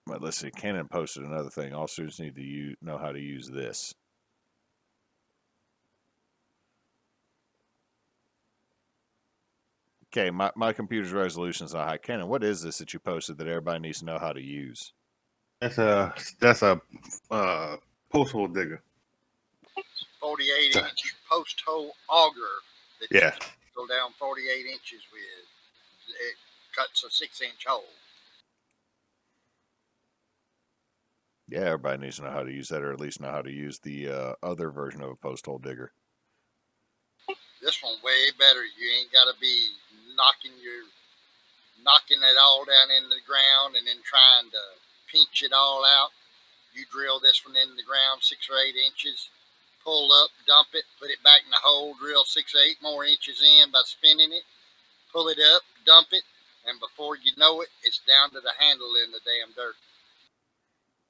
But let's see. Canon posted another thing. All students need to know how to use this. Okay, my computer's resolution is not high. Canon, what is this that you posted that everybody needs to know how to use? That's a post hole digger. 48-inch post hole auger that you go down 48 inches with. It cuts a 6-inch hole. Yeah, everybody needs to know how to use that, or at least know how to use the other version of a post hole digger. This one way better. You ain't got to be knocking it all down into the ground and then trying to pinch it all out. You drill this one in the ground 6 or 8 inches, pull up, dump it, put it back in the hole, drill 6 or 8 more inches in by spinning it, pull it up, dump it, and before you know it, it's down to the handle in the damn dirt.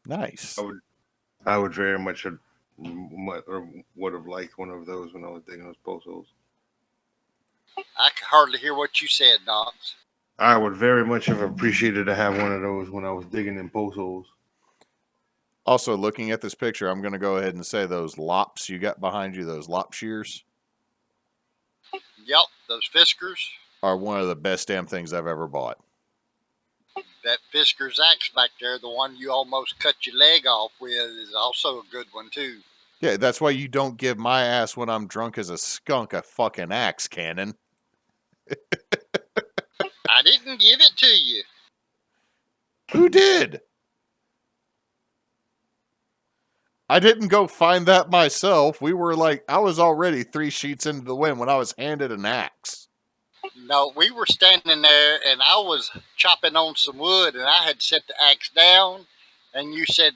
Nice. I would very much would have liked one of those when I was digging those post holes. I could hardly hear what you said, Nox. I would very much have appreciated to have one of those when I was digging in post holes. Also, looking at this picture, I'm going to go ahead and say those lops you got behind you, those lop shears. Yep, those Fiskars are one of the best damn things I've ever bought. That Fisker's axe back there, the one you almost cut your leg off with, is also a good one too. Yeah, that's why you don't give my ass when I'm drunk as a skunk a fucking axe, Cannon. I didn't give it to you. Who did? I didn't go find that myself. We were like, I was already 3 sheets into the wind when I was handed an axe. No, we were standing there, and I was chopping on some wood, and I had set the axe down, and you said,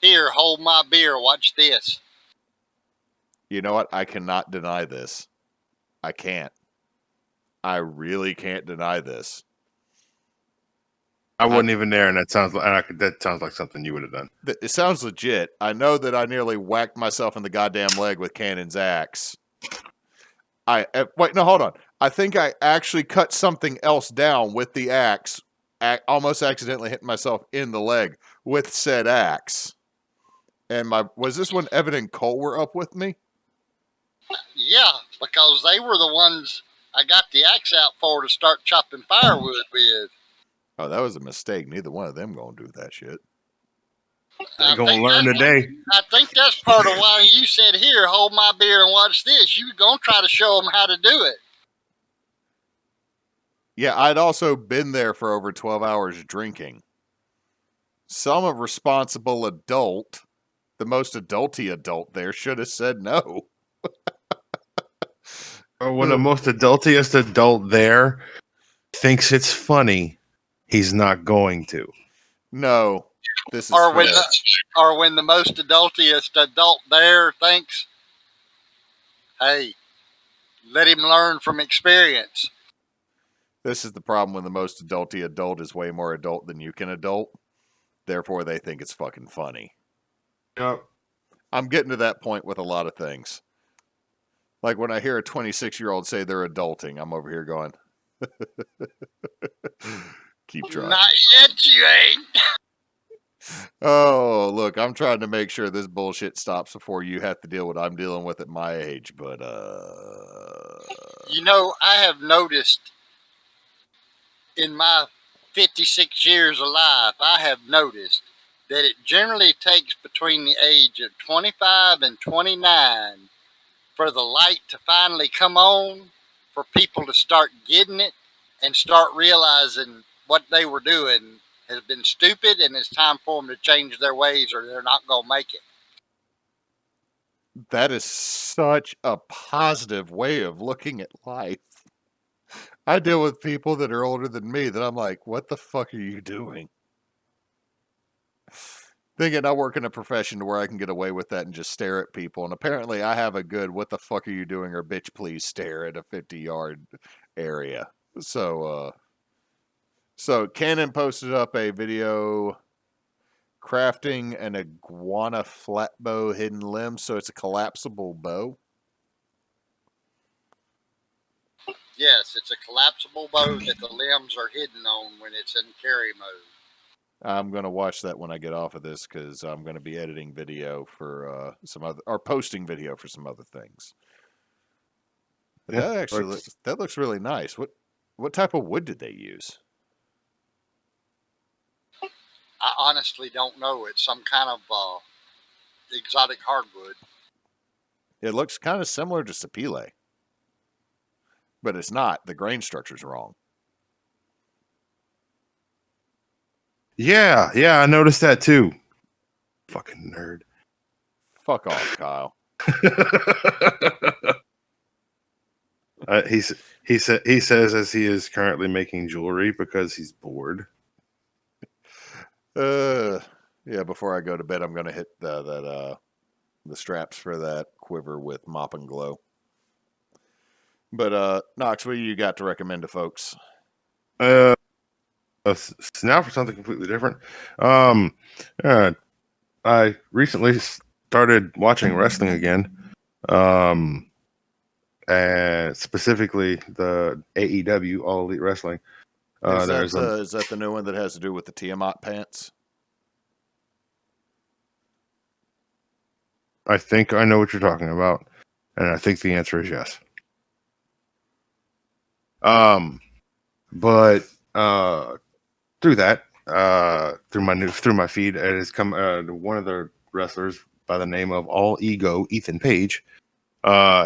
"Here, hold my beer. Watch this." You know what? I cannot deny this. I can't. I really can't deny this. I wasn't even there, and that sounds like something you would have done. It sounds legit. I know that I nearly whacked myself in the goddamn leg with Cannon's axe. Wait, no, hold on. I think I actually cut something else down with the axe, almost accidentally hitting myself in the leg with said axe. And was this when Evan and Cole were up with me? Yeah, because they were the ones I got the axe out for to start chopping firewood with. Oh, that was a mistake. Neither one of them gonna do that shit. They're gonna learn today. I think that's part of why you said, "Here, hold my beer and watch this." You were gonna try to show them how to do it. Yeah, I'd also been there for over 12 hours drinking. Some responsible adult, the most adulty adult there, should have said no. Or when the most adultiest adult there thinks it's funny, he's not going to. No, this is Or fair. when the most adultiest adult there thinks, "Hey, let him learn from experience." This is the problem when the most adulty adult is way more adult than you can adult. Therefore, they think it's fucking funny. Yep. I'm getting to that point with a lot of things. Like when I hear a 26-year-old say they're adulting, I'm over here going, keep trying. Not yet, you ain't. Oh, look, I'm trying to make sure this bullshit stops before you have to deal with what I'm dealing with at my age, but You know, I have noticed in my 56 years of life, I have noticed that it generally takes between the age of 25 and 29 for the light to finally come on, for people to start getting it and start realizing what they were doing has been stupid and it's time for them to change their ways or they're not going to make it. that is such a positive way of looking at life. I deal with people that are older than me that I'm like, what the fuck are you doing? Thinking I work in a profession to where I can get away with that and just stare at people. And apparently I have a good, what the fuck are you doing, or bitch please stare at a 50-yard area. So Canon posted up a video crafting an iguana flat bow hidden limb. So it's a collapsible bow. Yes, it's a collapsible bow that the limbs are hidden on when it's in carry mode. I'm going to watch that when I get off of this because I'm going to be editing video for some other, or posting video for some other things. But Yeah, that actually that looks really nice. What type of wood did they use? I honestly don't know. It's some kind of exotic hardwood. It looks kind of similar to sapele, but it's not. The grain structure's wrong. Yeah, I noticed that too. Fucking nerd. Fuck off, Kyle. He says as he is currently making jewelry because he's bored. Yeah. Before I go to bed, I'm gonna hit the straps for that quiver with Mop and Glow. But Nox, what do you got to recommend to folks? Now for something completely different. I recently started watching wrestling again. And specifically the AEW, All Elite Wrestling. Is that the new one that has to do with the Tiamat pants? I think I know what you're talking about, and I think the answer is yes. But through that, through my feed, it has come one of the wrestlers by the name of All Ego, Ethan Page.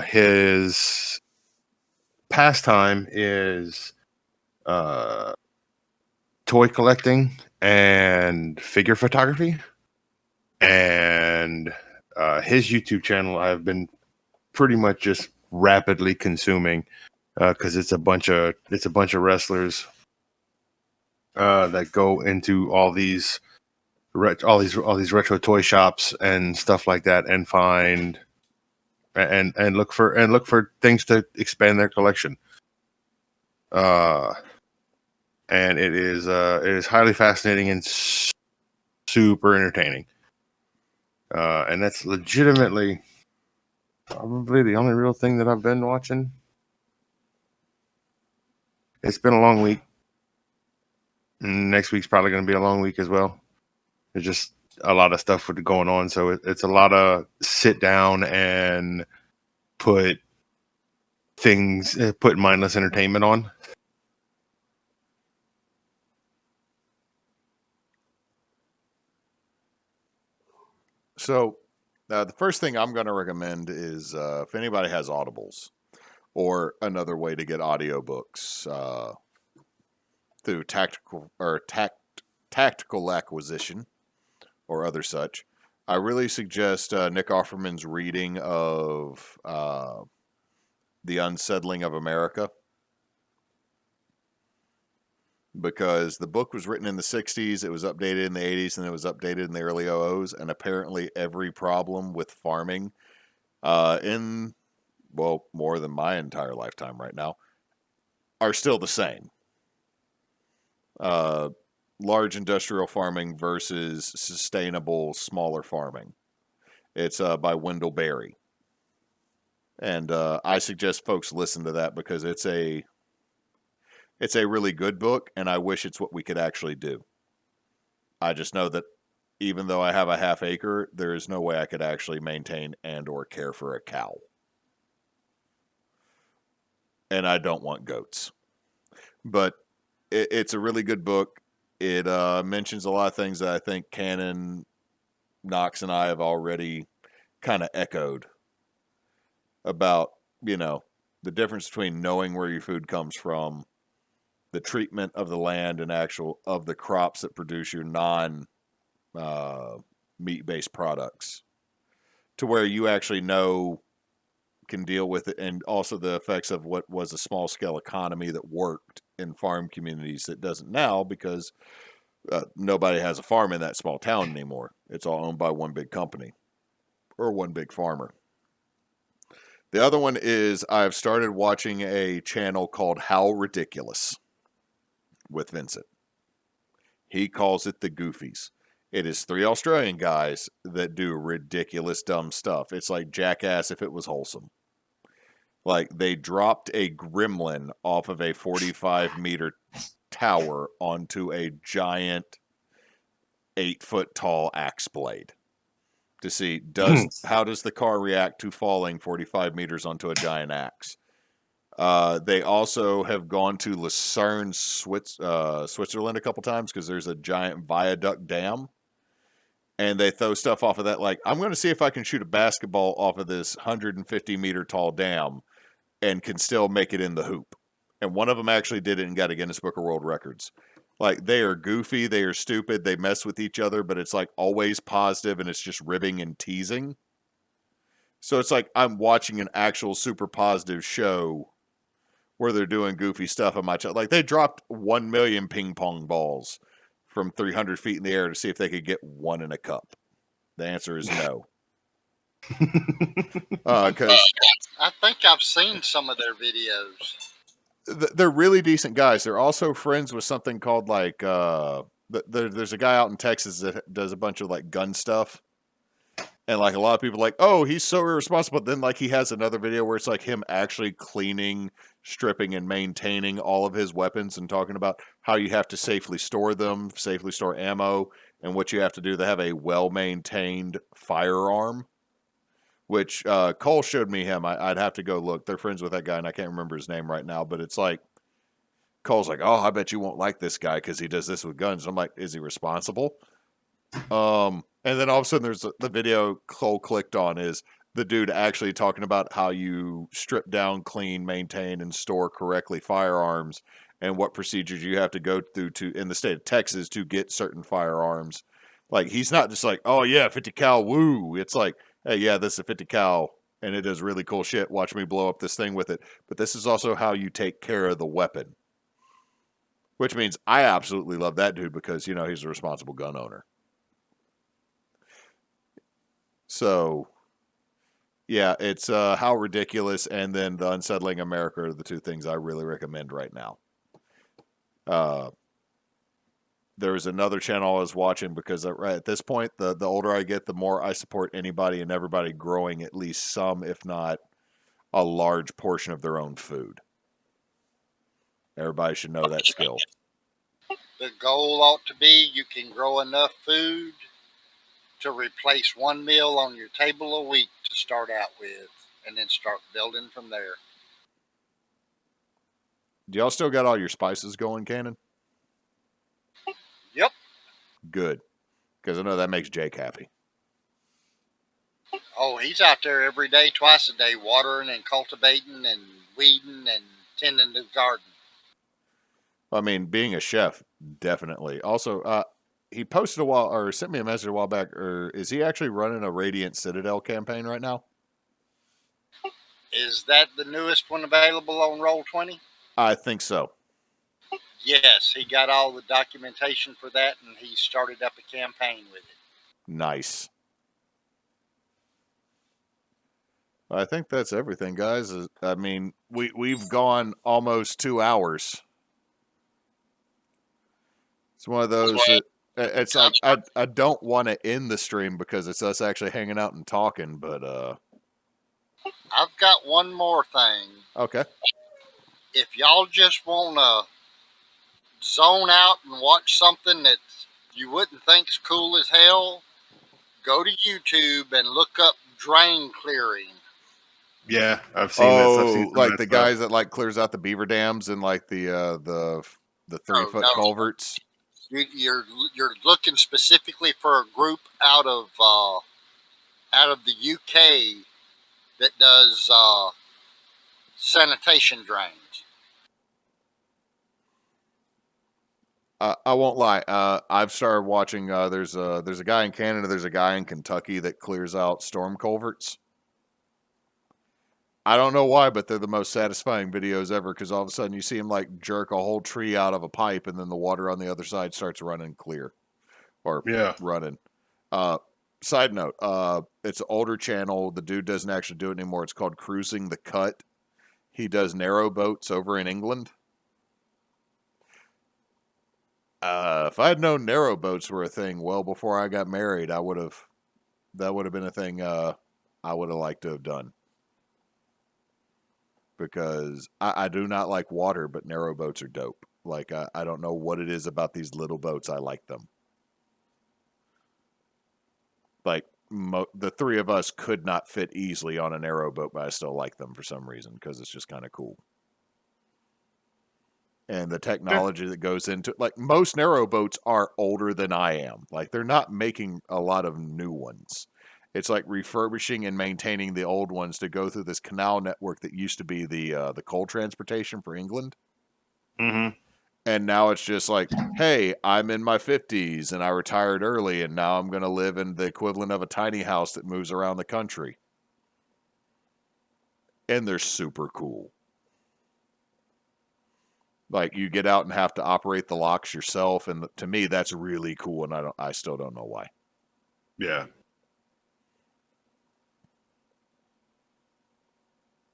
His pastime is toy collecting and figure photography. And his YouTube channel I've been pretty much just rapidly consuming because it's a bunch of wrestlers that go into all these retro toy shops and stuff like that, and find and look for things to expand their collection. And it is highly fascinating and super entertaining. And that's legitimately probably the only real thing that I've been watching. It's been a long week. Next week's probably going to be a long week as well. There's just a lot of stuff going on, so it's a lot of sit down and put mindless entertainment on. So, the first thing I'm going to recommend is if anybody has Audibles or another way to get audiobooks through tactical acquisition or other such, I really suggest Nick Offerman's reading of The Unsettling of America, because the book was written in the 60s, it was updated in the 80s, and it was updated in the early 00s, and apparently every problem with farming in, well, more than my entire lifetime right now, are still the same. Large industrial farming versus sustainable smaller farming. It's by Wendell Berry. And I suggest folks listen to that because it's a really good book, and I wish it's what we could actually do. I just know that even though I have a half acre, there is no way I could actually maintain and or care for a cow. And I don't want goats. But it's a really good book. It mentions a lot of things that I think Canon, Nox, and I have already kind of echoed about, the difference between knowing where your food comes from, the treatment of the land and of the crops that produce your non meat-based products, to where you actually can deal with it, and also the effects of what was a small-scale economy that worked in farm communities that doesn't now, because nobody has a farm in that small town anymore. It's all owned by one big company or one big farmer. The other one is I've started watching a channel called How Ridiculous with Vincent. He calls it the Goofies. It is 3 Australian guys that do ridiculous, dumb stuff. It's like Jackass if it was wholesome. Like, they dropped a gremlin off of a 45-meter tower onto a giant 8-foot tall axe blade to see how does the car react to falling 45 meters onto a giant axe. They also have gone to Lucerne, Switzerland a couple times because there's a giant viaduct dam. And they throw stuff off of that, like, I'm going to see if I can shoot a basketball off of this 150-meter tall dam and can still make it in the hoop. And one of them actually did it and got a Guinness Book of World Records. Like, they are goofy, they are stupid, they mess with each other, but it's like always positive and it's just ribbing and teasing. So it's like I'm watching an actual super positive show where they're doing goofy stuff on my child. Like, they dropped 1 million ping pong balls from 300 feet in the air to see if they could get one in a cup. The answer is no. Because I think I've seen some of their videos. They're really decent guys. They're also friends with something called like there's a guy out in Texas that does a bunch of like gun stuff, and like a lot of people are like, oh, he's so irresponsible. Then like he has another video where it's like him actually cleaning, stripping, and maintaining all of his weapons, and talking about how you have to safely store them, safely store ammo, and what you have to do to have a well-maintained firearm. Which Cole showed me him. I'd have to go look. They're friends with that guy, and I can't remember his name right now. But it's like, Cole's like, oh, I bet you won't like this guy because he does this with guns. I'm like, is he responsible? And then all of a sudden, there's the video Cole clicked on is the dude actually talking about how you strip down, clean, maintain, and store correctly firearms, and what procedures you have to go through to in the state of Texas to get certain firearms. Like, he's not just like, oh yeah, 50 cal, woo. It's like, hey, yeah, this is a 50 cal, and it does really cool shit. Watch me blow up this thing with it. But this is also how you take care of the weapon. Which means I absolutely love that dude because, you know, he's a responsible gun owner. So, yeah, it's How Ridiculous and then The Unsettling America are the two things I really recommend right now. There was another channel I was watching because right at this point, the older I get, the more I support anybody and everybody growing at least some, if not a large portion of their own food. Everybody should know that skill. The goal ought to be you can grow enough food to replace one meal on your table a week to start out with, and then start building from there. Do y'all still got all your spices going, Cannon? Yep. Good. Because I know that makes Jake happy. Oh, he's out there every day, twice a day, watering and cultivating and weeding and tending the garden. I mean, being a chef, definitely. Also, he posted a while, or sent me a message a while back, or is he actually running a Radiant Citadel campaign right now? Is that the newest one available on Roll20? I think so. Yes, he got all the documentation for that, and he started up a campaign with it. Nice. I think that's everything, guys. I mean, we've gone almost 2 hours. It's one of those that it's like I don't want to end the stream because it's us actually hanging out and talking, but I've got one more thing. okay. If y'all just want to zone out and watch something that you wouldn't think's cool as hell, go to YouTube and look up drain clearing. Yeah, I've seen this. I've seen some like of that the stuff. guys that like clears out the beaver dams and like the 3-foot no. culverts. You're looking specifically for a group out of the UK that does sanitation drains. I won't lie. I've started watching. There's a guy in Canada. There's a guy in Kentucky that clears out storm culverts. I don't know why, but they're the most satisfying videos ever because all of a sudden you see him like jerk a whole tree out of a pipe, and then the water on the other side starts running clear, or running. Side note: it's an older channel. The dude doesn't actually do it anymore. It's called Cruising the Cut. He does narrow boats over in England. If I had known narrow boats were a thing well before I got married, that would have been a thing I would have liked to have done. Because I do not like water, but narrow boats are dope. Like, I don't know what it is about these little boats. I like them. Like, the three of us could not fit easily on a narrow boat, but I still like them for some reason because it's just kind of cool. And the technology that goes into it. Like, most narrow boats are older than I am. Like, they're not making a lot of new ones. It's like refurbishing and maintaining the old ones to go through this canal network that used to be the coal transportation for England. Mm-hmm. And now it's just like, hey, I'm in my 50s and I retired early, and now I'm going to live in the equivalent of a tiny house that moves around the country. And they're super cool. Like, you get out and have to operate the locks yourself, and to me that's really cool, and I still don't know why. Yeah.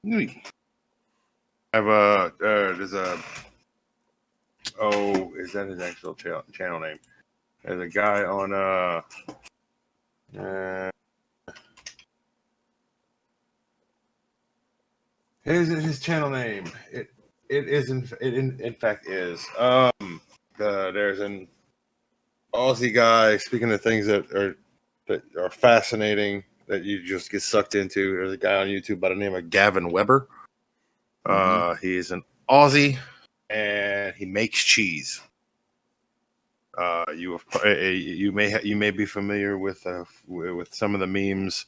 I have there's a is that his actual channel name? There's a guy on his channel name. It is in fact is there's an Aussie guy speaking of things that are fascinating that you just get sucked into. There's a guy on YouTube by the name of Gavin Weber. He's an Aussie and he makes cheese. You may be familiar with some of the memes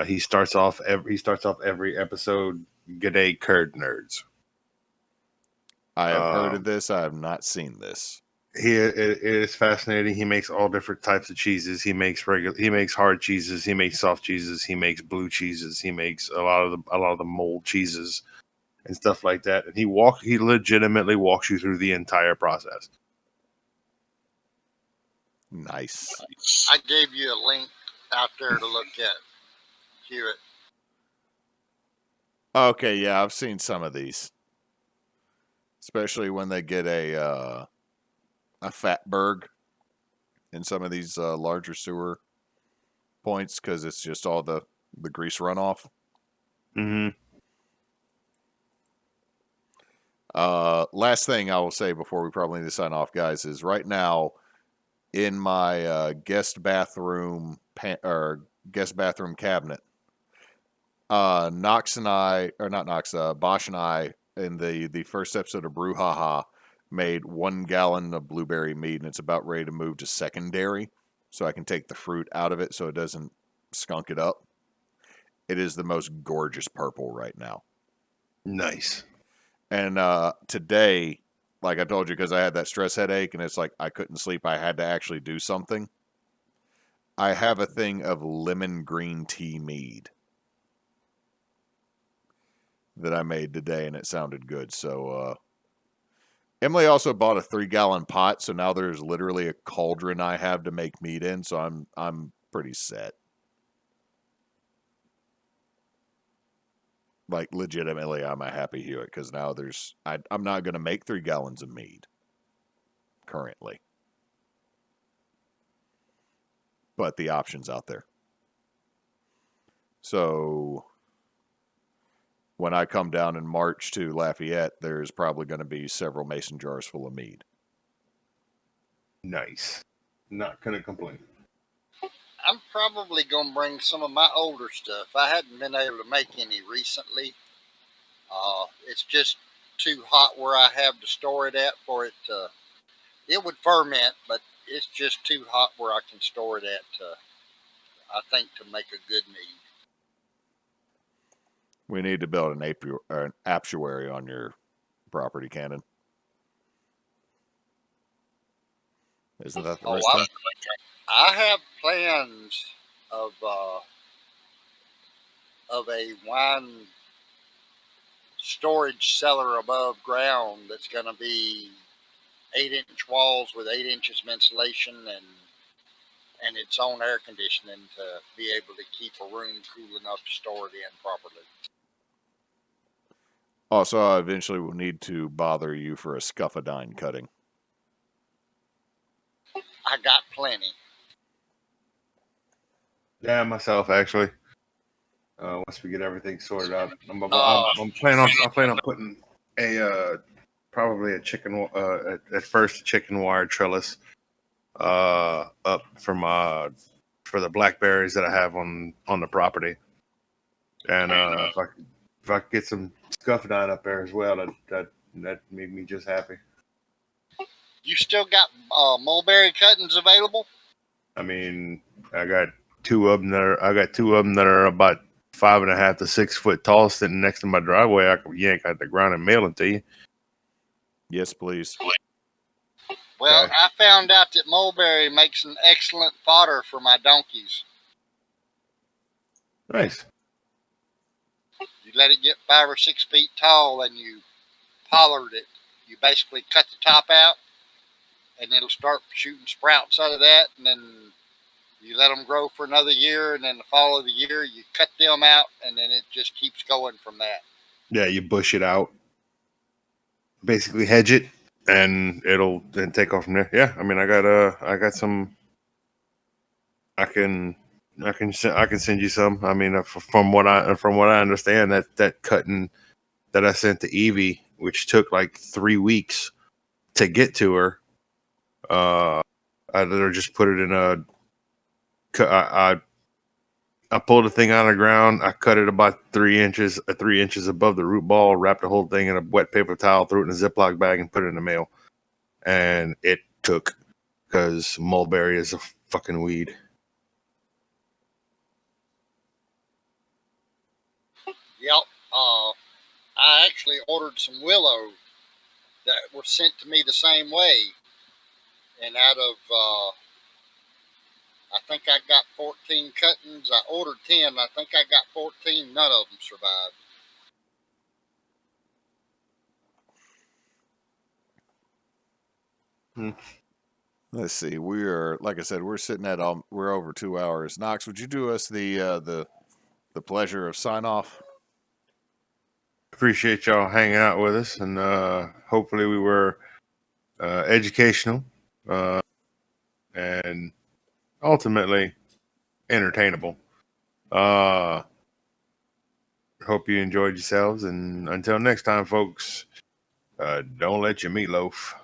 He starts off every episode. G'day, curd nerds. I have heard of this. I have not seen this. It is fascinating. He makes all different types of cheeses. He makes hard cheeses. He makes soft cheeses. He makes blue cheeses. He makes a lot of the mold cheeses and stuff like that. And he legitimately walks you through the entire process. Nice. I gave you a link out there to look at. Hewitt. Okay, yeah, I've seen some of these, especially when they get a fatberg in some of these larger sewer points because it's just all the grease runoff. Mm-hmm. Last thing I will say before we probably need to sign off, guys, is right now in my guest bathroom cabinet, Nox and I, or not Nox, Bosch and I, in the first episode of Brouhaha, made 1 gallon of blueberry mead, and it's about ready to move to secondary, so I can take the fruit out of it so it doesn't skunk it up. It is the most gorgeous purple right now. Nice. And today, like I told you, because I had that stress headache, and it's like I couldn't sleep, I had to actually do something. I have a thing of lemon green tea mead that I made today, and it sounded good. So Emily also bought a 3-gallon pot, so now there's literally a cauldron I have to make meat in. So I'm pretty set. Like legitimately, I'm a happy Hewitt because now I'm not gonna make 3 gallons of mead currently, but the option's out there. So when I come down in March to Lafayette, there's probably going to be several mason jars full of mead. Nice. Not gonna complain. I'm probably going to bring some of my older stuff. I hadn't been able to make any recently. It's just too hot where I have to store it at for it to. It would ferment, but it's just too hot where I can store it at. I think to make a good mead. We need to build an apiary on your property, Cannon. Isn't that the right thing? I have plans of a wine storage cellar above ground that's going to be 8-inch walls with 8 inches of insulation and its own air conditioning to be able to keep a room cool enough to store it in properly. Also, I eventually will need to bother you for a scuffadine cutting. I got plenty. Yeah, myself actually. Once we get everything sorted out, I'm planning on putting a probably a chicken at first a chicken wire trellis up for the blackberries that I have on the property, and if I could get some scuffadine up there as well, that made me just happy. You still got mulberry cuttings available? I mean, I got two of them that are about 5.5 to 6 foot tall, sitting next to my driveway. I can yank out the ground and mail them to you. Yes, please. Well, Okay. I found out that mulberry makes an excellent fodder for my donkeys. Nice. You let it get 5 or 6 feet tall and you pollard it. You basically cut the top out and it'll start shooting sprouts out of that, and then you let them grow for another year, and then the fall of the year you cut them out, and then it just keeps going from that. Yeah, you bush it out, basically hedge it, and it'll then take off from there. Yeah, I mean, I got some. I can send you some. I mean, from what I understand, that cutting that I sent to Evie, which took like 3 weeks to get to her, I literally just put it in I pulled the thing out of the ground. I cut it about 3 inches, 3 inches above the root ball, wrapped the whole thing in a wet paper towel, threw it in a Ziploc bag, and put it in the mail. And it took, because mulberry is a fucking weed. Yep. I actually ordered some willow that were sent to me the same way, and out of I think I got 14 cuttings. I ordered 10. I think I got 14. None of them survived. Let's see. We are, like I said, we're sitting at we're over 2 hours. Knox, would you do us the pleasure of sign off? Appreciate y'all hanging out with us, and hopefully we were educational and ultimately entertainable. Hope you enjoyed yourselves, and until next time, folks, don't let your meatloaf